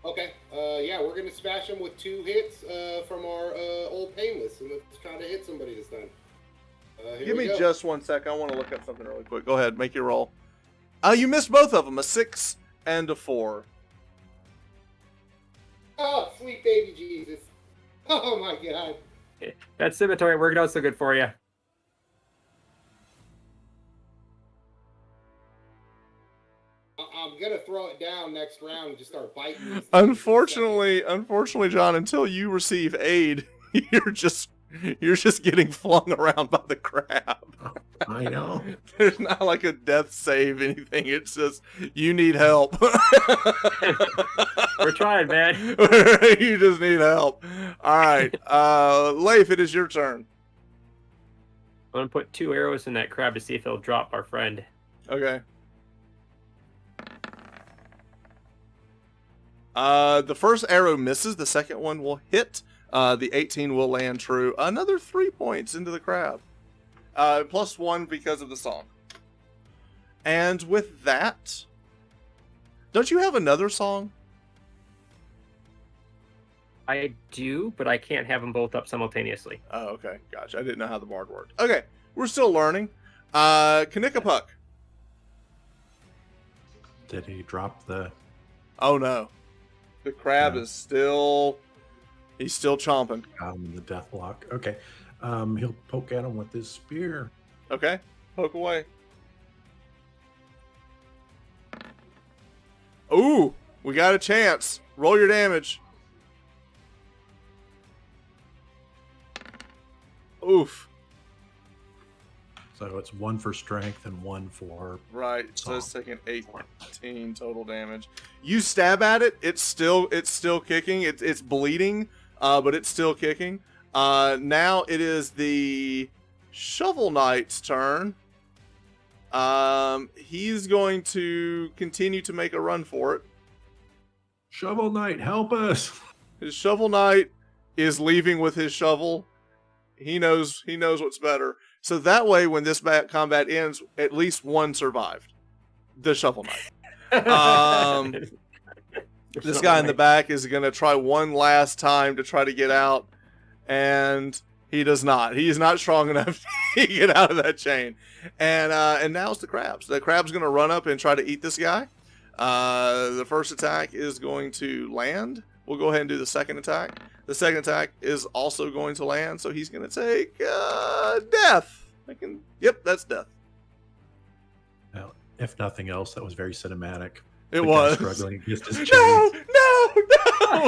Okay. Yeah, we're gonna smash them with 2 hits from our old painless, and let's try to hit somebody this time. Here Give we me go. just 1 second. I want to look up something really quick. Go ahead, make your roll. You missed both of them, a 6 and a 4. Oh, sweet baby Jesus! Oh my God! That scimitar worked out so good for you. I'm gonna throw it down next round and just start biting these things. Unfortunately, John, until you receive aid, you're just getting flung around by the crab. I know. There's not like a death save, anything. It's just you need help. We're trying, man. You just need help. All right, Leif, it is your turn. I'm gonna put 2 arrows in that crab to see if it'll drop our friend. Okay. The first arrow misses. The second one will hit. The 18 will land true. Another 3 points into the crab. Plus 1 because of the song. And with that, don't you have another song? I do, but I can't have them both up simultaneously. Oh, okay. Gotcha. I didn't know how the bard worked. Okay. We're still learning. Kanikapuk. Did he drop the? Oh, no. The crab No. is still... He's still chomping. The death block. Okay. He'll poke at him with his spear. Okay. Poke away. Ooh. We got a chance. Roll your damage. Oof. So it's 1 for strength and 1 for. Right. So it's Song. taking 18 total damage. You stab at it. It's still kicking. It's bleeding. But it's still kicking. Now it is the Shovel Knight's turn. He's going to continue to make a run for it. Shovel Knight, help us! His Shovel Knight is leaving with his shovel. He knows what's better. So that way, when this combat ends, at least one survived. The Shovel Knight. This guy in the back is going to try one last time to try to get out, and he does not. He is not strong enough to get out of that chain. And now it's the crabs. The crab's going to run up and try to eat this guy. The first attack is going to land. We'll go ahead and do the second attack. The second attack is also going to land, so he's going to take death. Yep, that's death. Well, if nothing else, that was very cinematic. It The guy was struggling against his chains. no.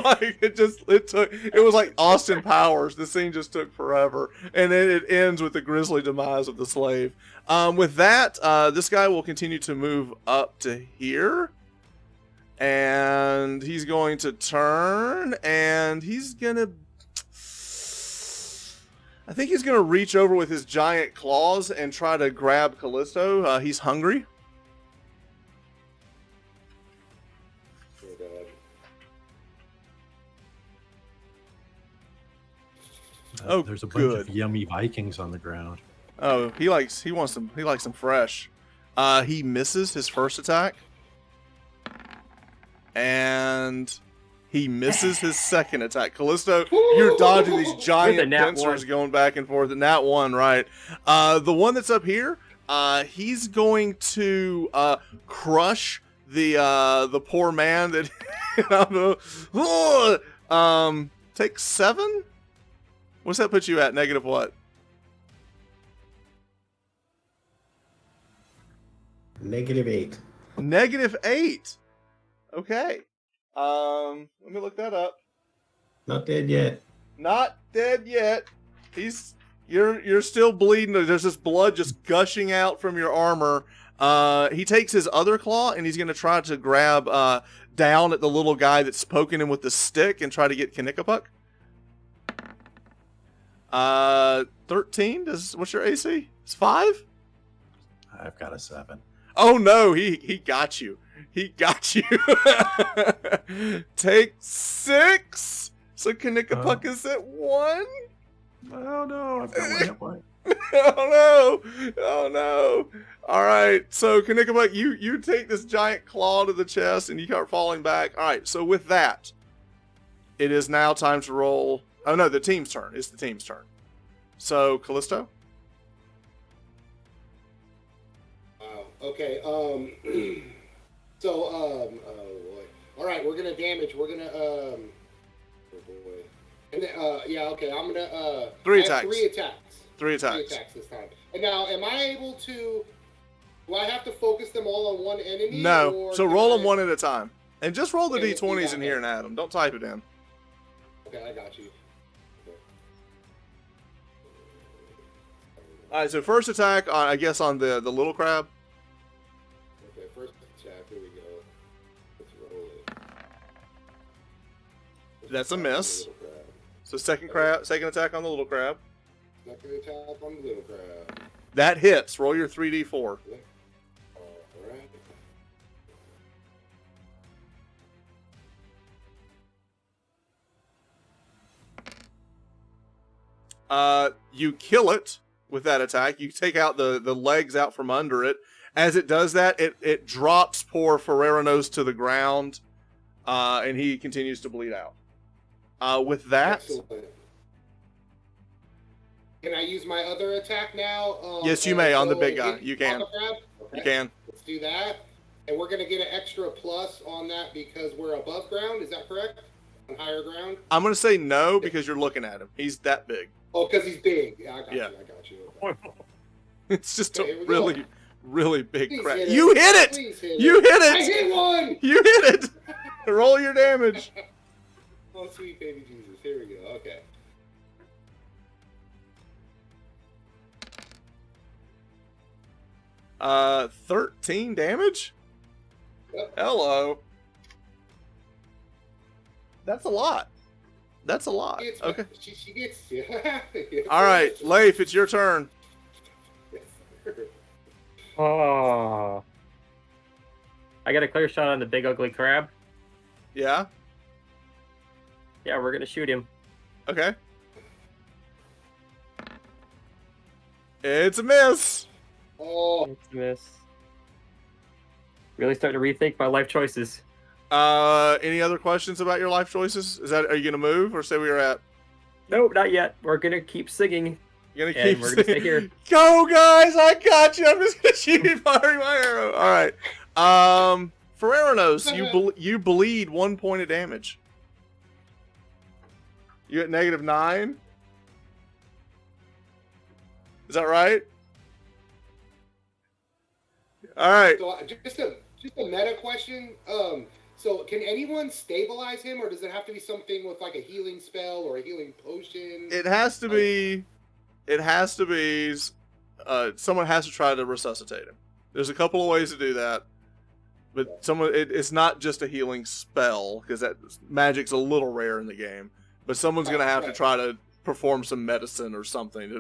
Like it was like Austin Powers. The scene just took forever, and then it ends with the grisly demise of the slave. With that, this guy will continue to move up to here, and he's going to turn, and he's gonna. I think he's gonna reach over with his giant claws and try to grab Callisto. He's hungry. Oh, there's a bunch good. of yummy Vikings on the ground. Oh, he likes them fresh. He misses his first attack. And he misses his second attack. Callisto, you're dodging these giant pincers going back and forth. And that one, right. The one that's up here, he's going to crush the poor man that take 7? What's that put you at? Negative what? -8. -8. Okay. Let me look that up. Not dead yet. Not dead yet. You're still bleeding. There's this blood just gushing out from your armor. He takes his other claw and he's gonna try to grab down at the little guy that's poking him with the stick and try to get Kanikapuk. 13. What's your AC? It's 5? I've got a 7. Oh no, he got you. He got you. Take 6. So Kanikapuk is at 1. Oh no, I've got my hit point. Oh no! Oh no! All right, so Kanikabuk, you take this giant claw to the chest and you start falling back. All right, so with that, it is now time to roll. Oh no, the team's turn. It's the team's turn. So Callisto. Wow. Okay. Oh boy. All right, we're gonna damage. We're gonna Oh boy. And then, yeah. Okay. I'm gonna Three I have attacks. 3 attacks. Three 3 attacks. attacks this time. And now, am I able to? Do I have to focus them all on one enemy? No. Or So can roll I- them one at a time, and just roll the Okay, let's do d20s that in here then. and add them. Don't type it in. Okay, I got you. Okay. All right. So first attack, I guess on the little crab. Okay, first attack. Here we go. Let's roll it. That's a miss. Little crab. So second attack on the little crab. Second attack on the little crab. That hits. Roll your 3d4. All right. You kill it with that attack. You take out the legs out from under it. As it does that, it drops poor Ferreranos to the ground, and he continues to bleed out. With that, Excellent. Can I use my other attack now? yes, you and may on the go big and guy. hit You on can. the crab? Okay, You can. Let's do that. And we're going to get an extra plus on that because we're above ground. Is that correct? On higher ground? I'm gonna say no because you're looking at him. He's that big. Oh, because he's big. Yeah, I got Yeah. you. I got you. Okay. It's just Okay, a here we go. really, really big Please crab. hit it. You hit it. Please hit You it. hit I it. hit one! You hit it. Roll your damage. Oh, sweet baby Jesus. Here we go. Okay. Uh, 13 damage. Yep. Hello. That's a lot. That's a lot. It's- Okay. She gets you. Yes, All right, Leif, it's your turn. sir. Oh. I got a clear shot on the big ugly crab. Yeah. Yeah, we're gonna shoot him. Okay. It's a miss. Oh, It's a miss. Really starting to rethink my life choices. Any other questions about your life choices? Are you gonna move or stay where you're at? Nope, not yet. We're gonna keep singing. You're gonna And keep we're gonna stay saying, here. Go, guys! I got you. I'm just gonna shoot you, firing my arrow. All right. Ferreranos, you bleed 1 point of damage. You at -9. Is that right? All right. so just a meta question. So can anyone stabilize him, or does it have to be something with like a healing spell or a healing potion? It has to be. Someone has to try to resuscitate him. There's a couple of ways to do that, but it's not just a healing spell because that magic's a little rare in the game. But someone's gonna have to try to perform some medicine or something.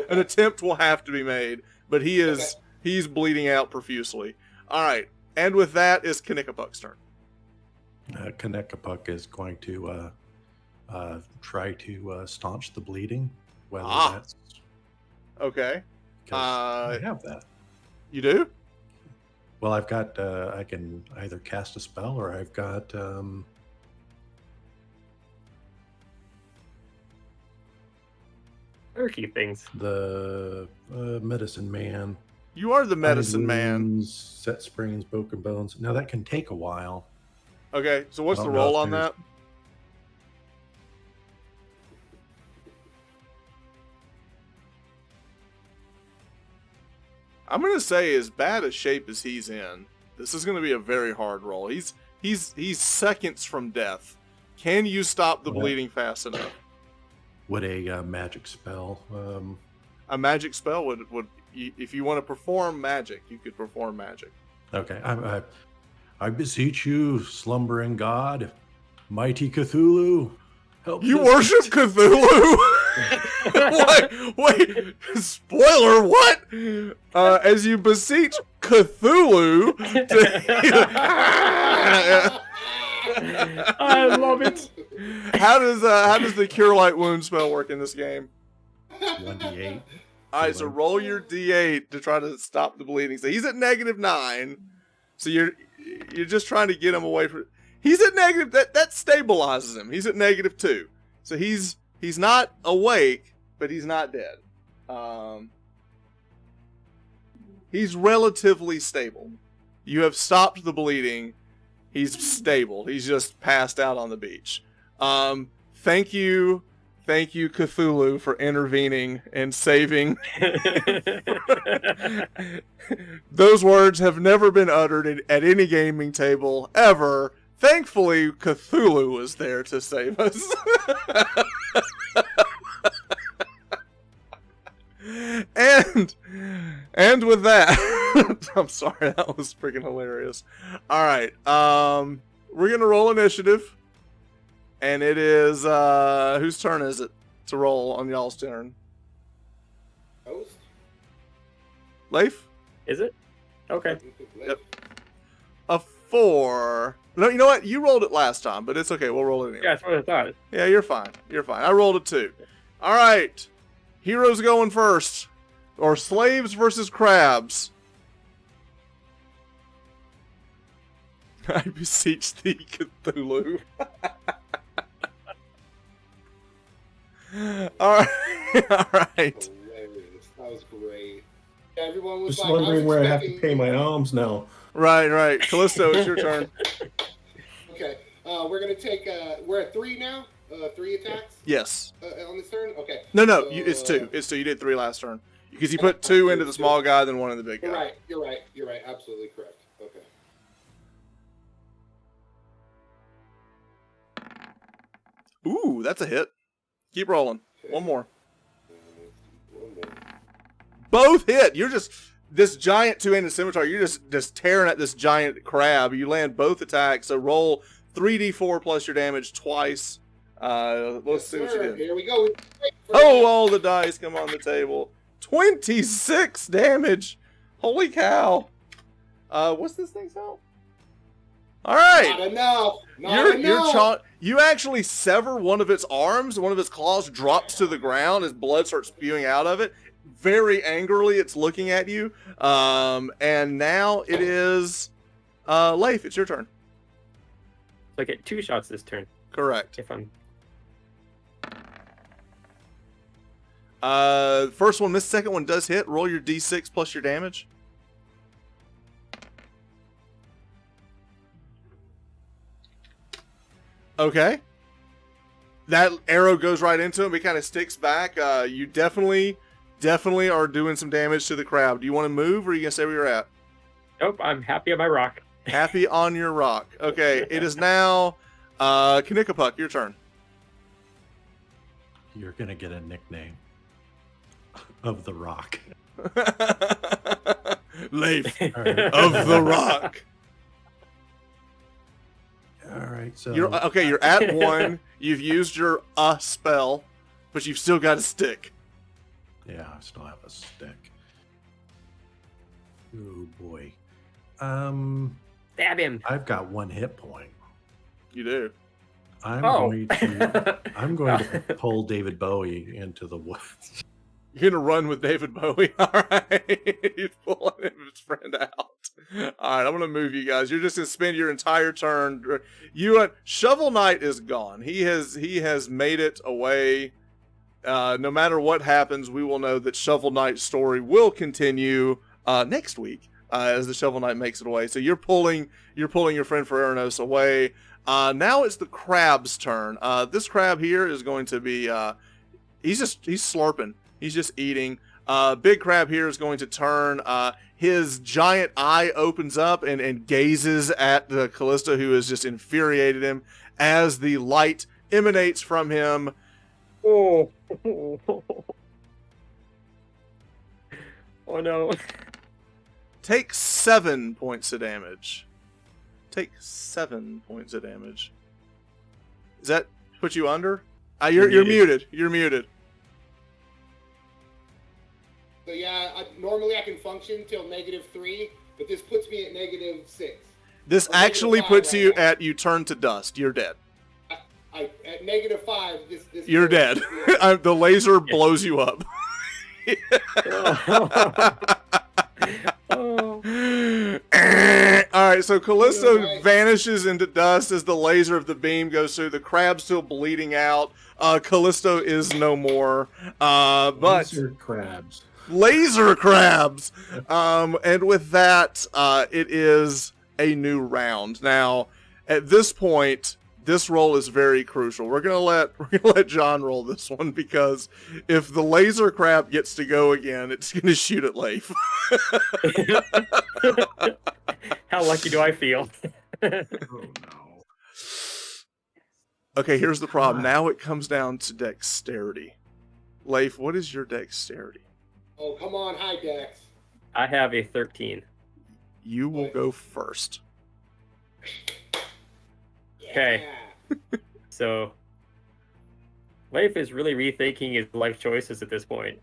An attempt will have to be made, but he's bleeding out profusely. All right, and with that is Kanikapuk's turn. Kanekapuk is going to try to staunch the bleeding. Whether Ah. that's Okay, 'cause I have that. you do? Well, I've got I can either cast a spell or I've got There are a few things. the medicine man. You are the medicine man. Wounds, set springs, broken bones. Now that can take a while. Okay, so what's I the don't know roll if on there's- that? I'm gonna say, as bad a shape as he's in, this is gonna be a very hard roll. He's seconds from death. Can you stop the Okay. bleeding fast enough? Would a magic spell? A magic spell would if you want to perform magic, you could perform magic. Okay, I beseech you, slumbering god, mighty Cthulhu, help. You this- worship Cthulhu? Wait, spoiler, what? As you beseech Cthulhu I love it. how does the cure light wound spell work in this game? 1d8. All right, so roll your d8 to try to stop the bleeding. So he's at -9. So you're just trying to get him away from. He's at negative. That stabilizes him. He's at -2. So he's not awake, but he's not dead. He's relatively stable. You have stopped the bleeding. He's stable. He's just passed out on the beach. Thank you, Cthulhu, for intervening and saving. Those words have never been uttered at any gaming table ever. Thankfully, Cthulhu was there to save us. And with that, I'm sorry, that was freaking hilarious. All right, we're gonna roll initiative, and it is whose turn is it to roll on y'all's turn? Host? Leif? Is it? Okay. Yep. A 4. No, you know what? You rolled it last time, but it's okay. We'll roll it anyway. Yeah, that's what I thought. Yeah, you're fine. You're fine. I rolled it too. All right. Heroes going first. Or slaves versus crabs. I beseech thee, Cthulhu. All right. All right. Hilarious. That was great. Everyone was Just like, wondering where I have to expecting- pay my alms now. Right. Callisto, it's your turn. Okay, we're gonna take. We're at 3 now. 3 attacks Yes. on this turn. Okay. No, So, it's 2. It's 2. You did 3 last turn. Because you put 2 into the small guy, then 1 into the big guy. You're right. Absolutely correct. Okay. Ooh, that's a hit. Keep rolling. Okay. One more. One more. Both hit. You're just this giant 2-handed scimitar. You're just tearing at this giant crab. You land both attacks. So roll 3d4 plus your damage twice. Let's see what you did. Here we go. Oh, all the dice come on the table. 26 damage. Holy cow. What's this thing's health? All right. Not enough. Not enough. You actually sever one of its arms. One of its claws drops to the ground as blood starts spewing out of it. Very angrily, it's looking at you. And now it is Leif. It's your turn. So I get 2 shots this turn. Correct. If I'm First one missed. Second one does hit. Roll your d6 plus your damage. Okay. That arrow goes right into him. It kind of sticks back. You definitely are doing some damage to the crab. Do you want to move, or are you gonna stay where you're at? Nope, I'm happy on my rock. Happy on your rock. Okay. It is now Kanikapuk, your turn. You're gonna get a nickname of the Rock. Leif All right. of the Rock. All right, so You're at 1. You've used your spell, but you've still got a stick. yeah, I still have a stick. Oh boy. Stab him. I've got 1 hit point. You do. I'm Oh. going to pull David Bowie into the woods. You're gonna run with David Bowie. All right. He's pulling his friend out. All right, I'm gonna move you guys. You're just gonna spend your entire turn. Shovel Knight is gone. He has made it away. No matter what happens, we will know that Shovel Knight's story will continue next week as the Shovel Knight makes it away. So you're pulling your friend Ferranos away. Now it's the crab's turn. This crab here is going to be he's slurping. He's just eating. Big crab here is going to turn. His giant eye opens up and gazes at the Callisto, who has just infuriated him as the light emanates from him. Oh. Oh no. Take 7 points of damage. Take 7 points of damage. Does that put you under? You're muted. You're muted. So yeah, normally I can function till -3, but this puts me at -6. This Or actually -5 puts right you now. at you turn to dust. You're dead. At -5, this You're dead. The laser blows you up. Oh. All right, so Callisto Right. vanishes into dust as the laser of the beam goes through. The crab's still bleeding out. Callisto is no more. But Laser crabs. laser crabs. And with that, it is a new round. Now, at this point, this roll is very crucial. We're gonna let John roll this one because if the laser crab gets to go again, it's gonna shoot at Leif. How lucky do I feel? Oh no. Okay, here's the problem. God. Now it comes down to dexterity. Leif, what is your dexterity? Oh, come on, hi, Dex. I have a 13. You will go first. Okay. Yeah. So, Leif is really rethinking his life choices at this point.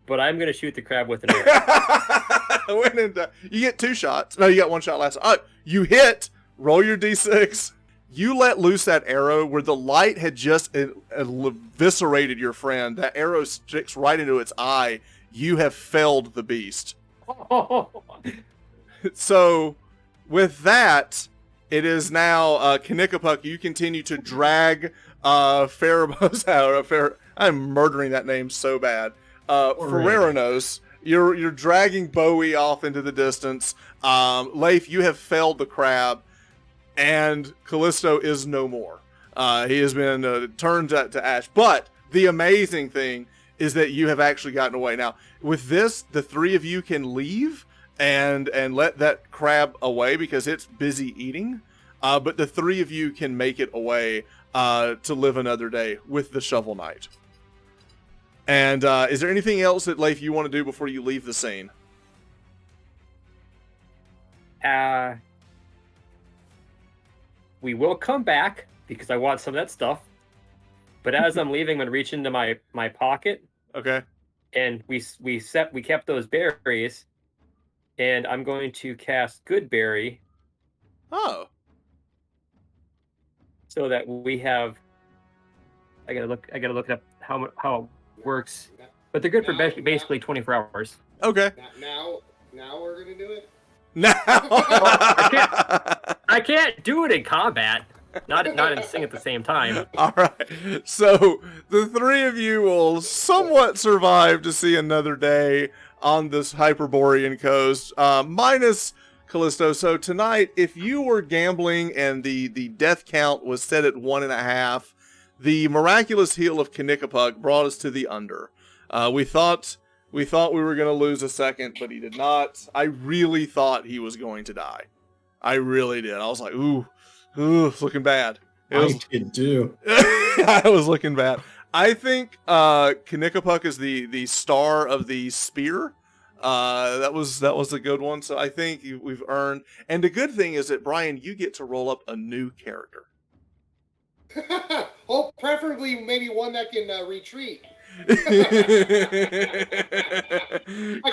But I'm going to shoot the crab with an arrow. You get 2 shots. No, you got 1 shot last. You hit. Roll your d6. You let loose that arrow where the light had just eviscerated your friend. That arrow sticks right into its eye. You have felled the beast. So, with that, it is now Knickapuk. You continue to drag Farabos out. I'm murdering that name so bad. Ferreranos. You're dragging Bowie off into the distance. Leif, you have felled the crab, and Callisto is no more. He has been turned to ash. But the amazing thing is that you have actually gotten away. Now, with this, the 3 of you can leave and let that crab away because it's busy eating. But the 3 of you can make it away to live another day with the Shovel Knight. And is there anything else that, Leif, you want to do before you leave the scene? We will come back because I want some of that stuff. But as I'm leaving, I'm going to reach into my pocket. Okay. And we kept those berries. And I'm going to cast Good Berry. Oh. So that we have. I gotta look up how it works. But they're good for basically 24 hours. Okay. Now we're gonna do it. Now. I can't do it in combat. Not in sing at the same time. All right. So the 3 of you will somewhat survive to see another day on this Hyperborean coast, minus Callisto. So tonight, if you were gambling and the death count was set at 1.5, the miraculous heal of Knickapuk brought us to the under. We thought we were going to lose a second, but he did not. I really thought he was going to die. I really did. I was like, ooh, it's looking bad. I did too. I was looking bad. I think Knickapuk is the star of the spear. That was a good one. So I think we've earned. And the good thing is that, Brian, you get to roll up a new character. Oh, preferably maybe one that can retreat.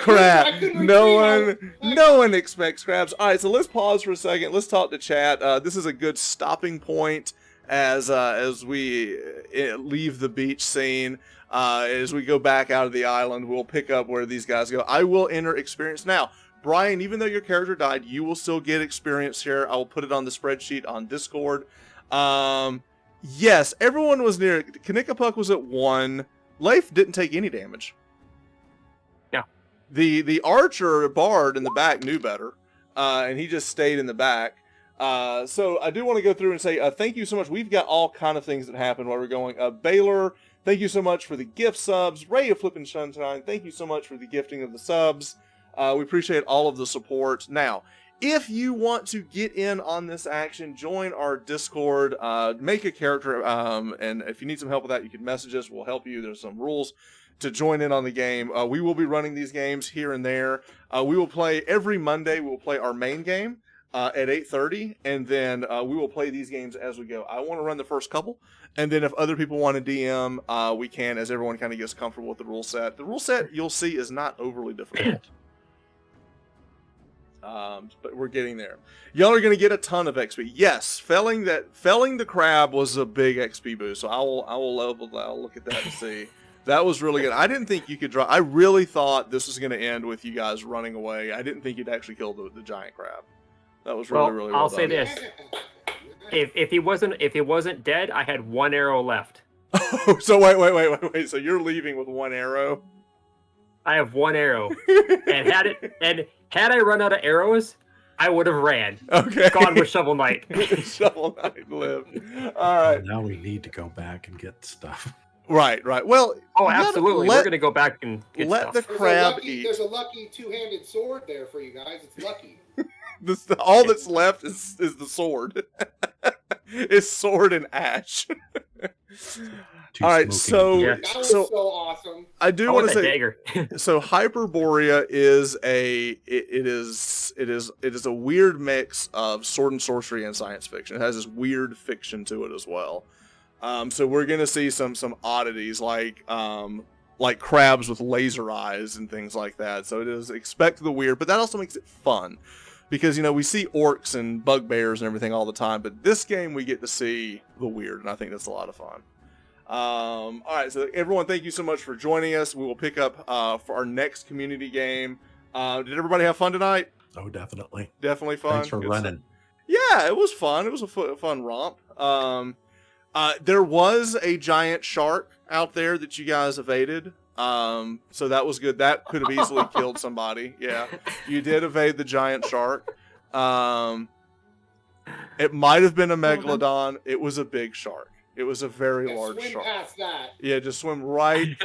Crap. No one expects crabs. All right, so let's pause for a second. Let's talk to chat. This is a good stopping point as we leave the beach scene. As we go back out of the island, we'll pick up where these guys go. I will enter experience now. Brian, even though your character died, you will still get experience here. I will put it on the spreadsheet on Discord. Yes, everyone was near. Knickapuk was at 1. Leif didn't take any damage. No. The archer bard in the back knew better, and he just stayed in the back. So I do want to go through and say thank you so much. We've got all kind of things that happen while we're going. Baylor, thank you so much for the gift subs. Ray of Flippin' Sunshine, thank you so much for the gifting of the subs. We appreciate all of the support. Now, if you want to get in on this action, join our Discord, make a character, and if you need some help with that, you can message us. We'll help you. There's some rules to join in on the game. We will be running these games here and there. We will play every Monday. We will play our main game at 8:30, and then we will play these games as we go. I want to run the first couple, and then if other people want to DM, we can, as everyone kind of gets comfortable with the rule set. The rule set, you'll see, is not overly difficult. But we're getting there. Y'all are going to get a ton of XP. Yes, felling the crab was a big XP boost. So I'll look at that and see. That was really good. I didn't think you could draw. I really thought this was going to end with you guys running away. I didn't think you'd actually kill the giant crab. That was really, really well I'll done. say this: if he wasn't dead, I had 1 arrow left. Oh, so wait. So you're leaving with 1 arrow? I have 1 arrow, and had I run out of arrows, I would have ran. Okay. Gone with Shovel Knight. Shovel Knight lived. All right. Now we need to go back and get stuff. Right. Well. Oh, absolutely. We're gonna go back and get let stuff. the crab eat. There's a lucky 2-handed sword there for you guys. It's lucky. All that's left is the sword. It's sword and ash. All right, so Yeah. That was so awesome. I do want to say, dagger. so Hyperborea is it is a weird mix of sword and sorcery and science fiction. It has this weird fiction to it as well. So we're gonna see some oddities like crabs with laser eyes and things like that. So it is expect the weird, but that also makes it fun. Because, we see orcs and bugbears and everything all the time, but this game we get to see the weird, and I think that's a lot of fun. All right, so everyone, thank you so much for joining us. We will pick up for our next community game. Did everybody have fun tonight? Oh, definitely. Definitely fun. Thanks for Good running. stuff. Yeah, it was fun. It was a fun romp. There was a giant shark out there that you guys evaded. So that was good. That could have easily killed somebody. Yeah, you did evade the giant shark. It might have been a megalodon. It was a big shark. It was a very large swim shark. past that. Yeah, just swim right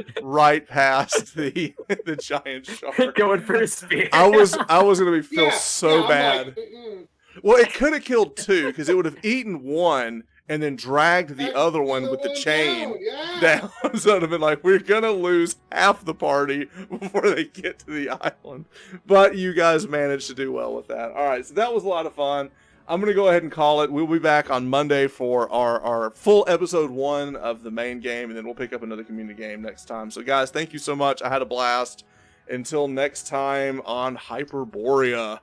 past the giant shark. Going for a spear. I was gonna feel Yeah, so I'm bad. like, Well, it could have killed 2 because it would have eaten one and then dragged the other one with the chain down. So it would have been like, we're going to lose half the party before they get to the island. But you guys managed to do well with that. All right, so that was a lot of fun. I'm going to go ahead and call it. We'll be back on Monday for our full episode 1 of the main game, and then we'll pick up another community game next time. So, guys, thank you so much. I had a blast. Until next time on Hyperborea.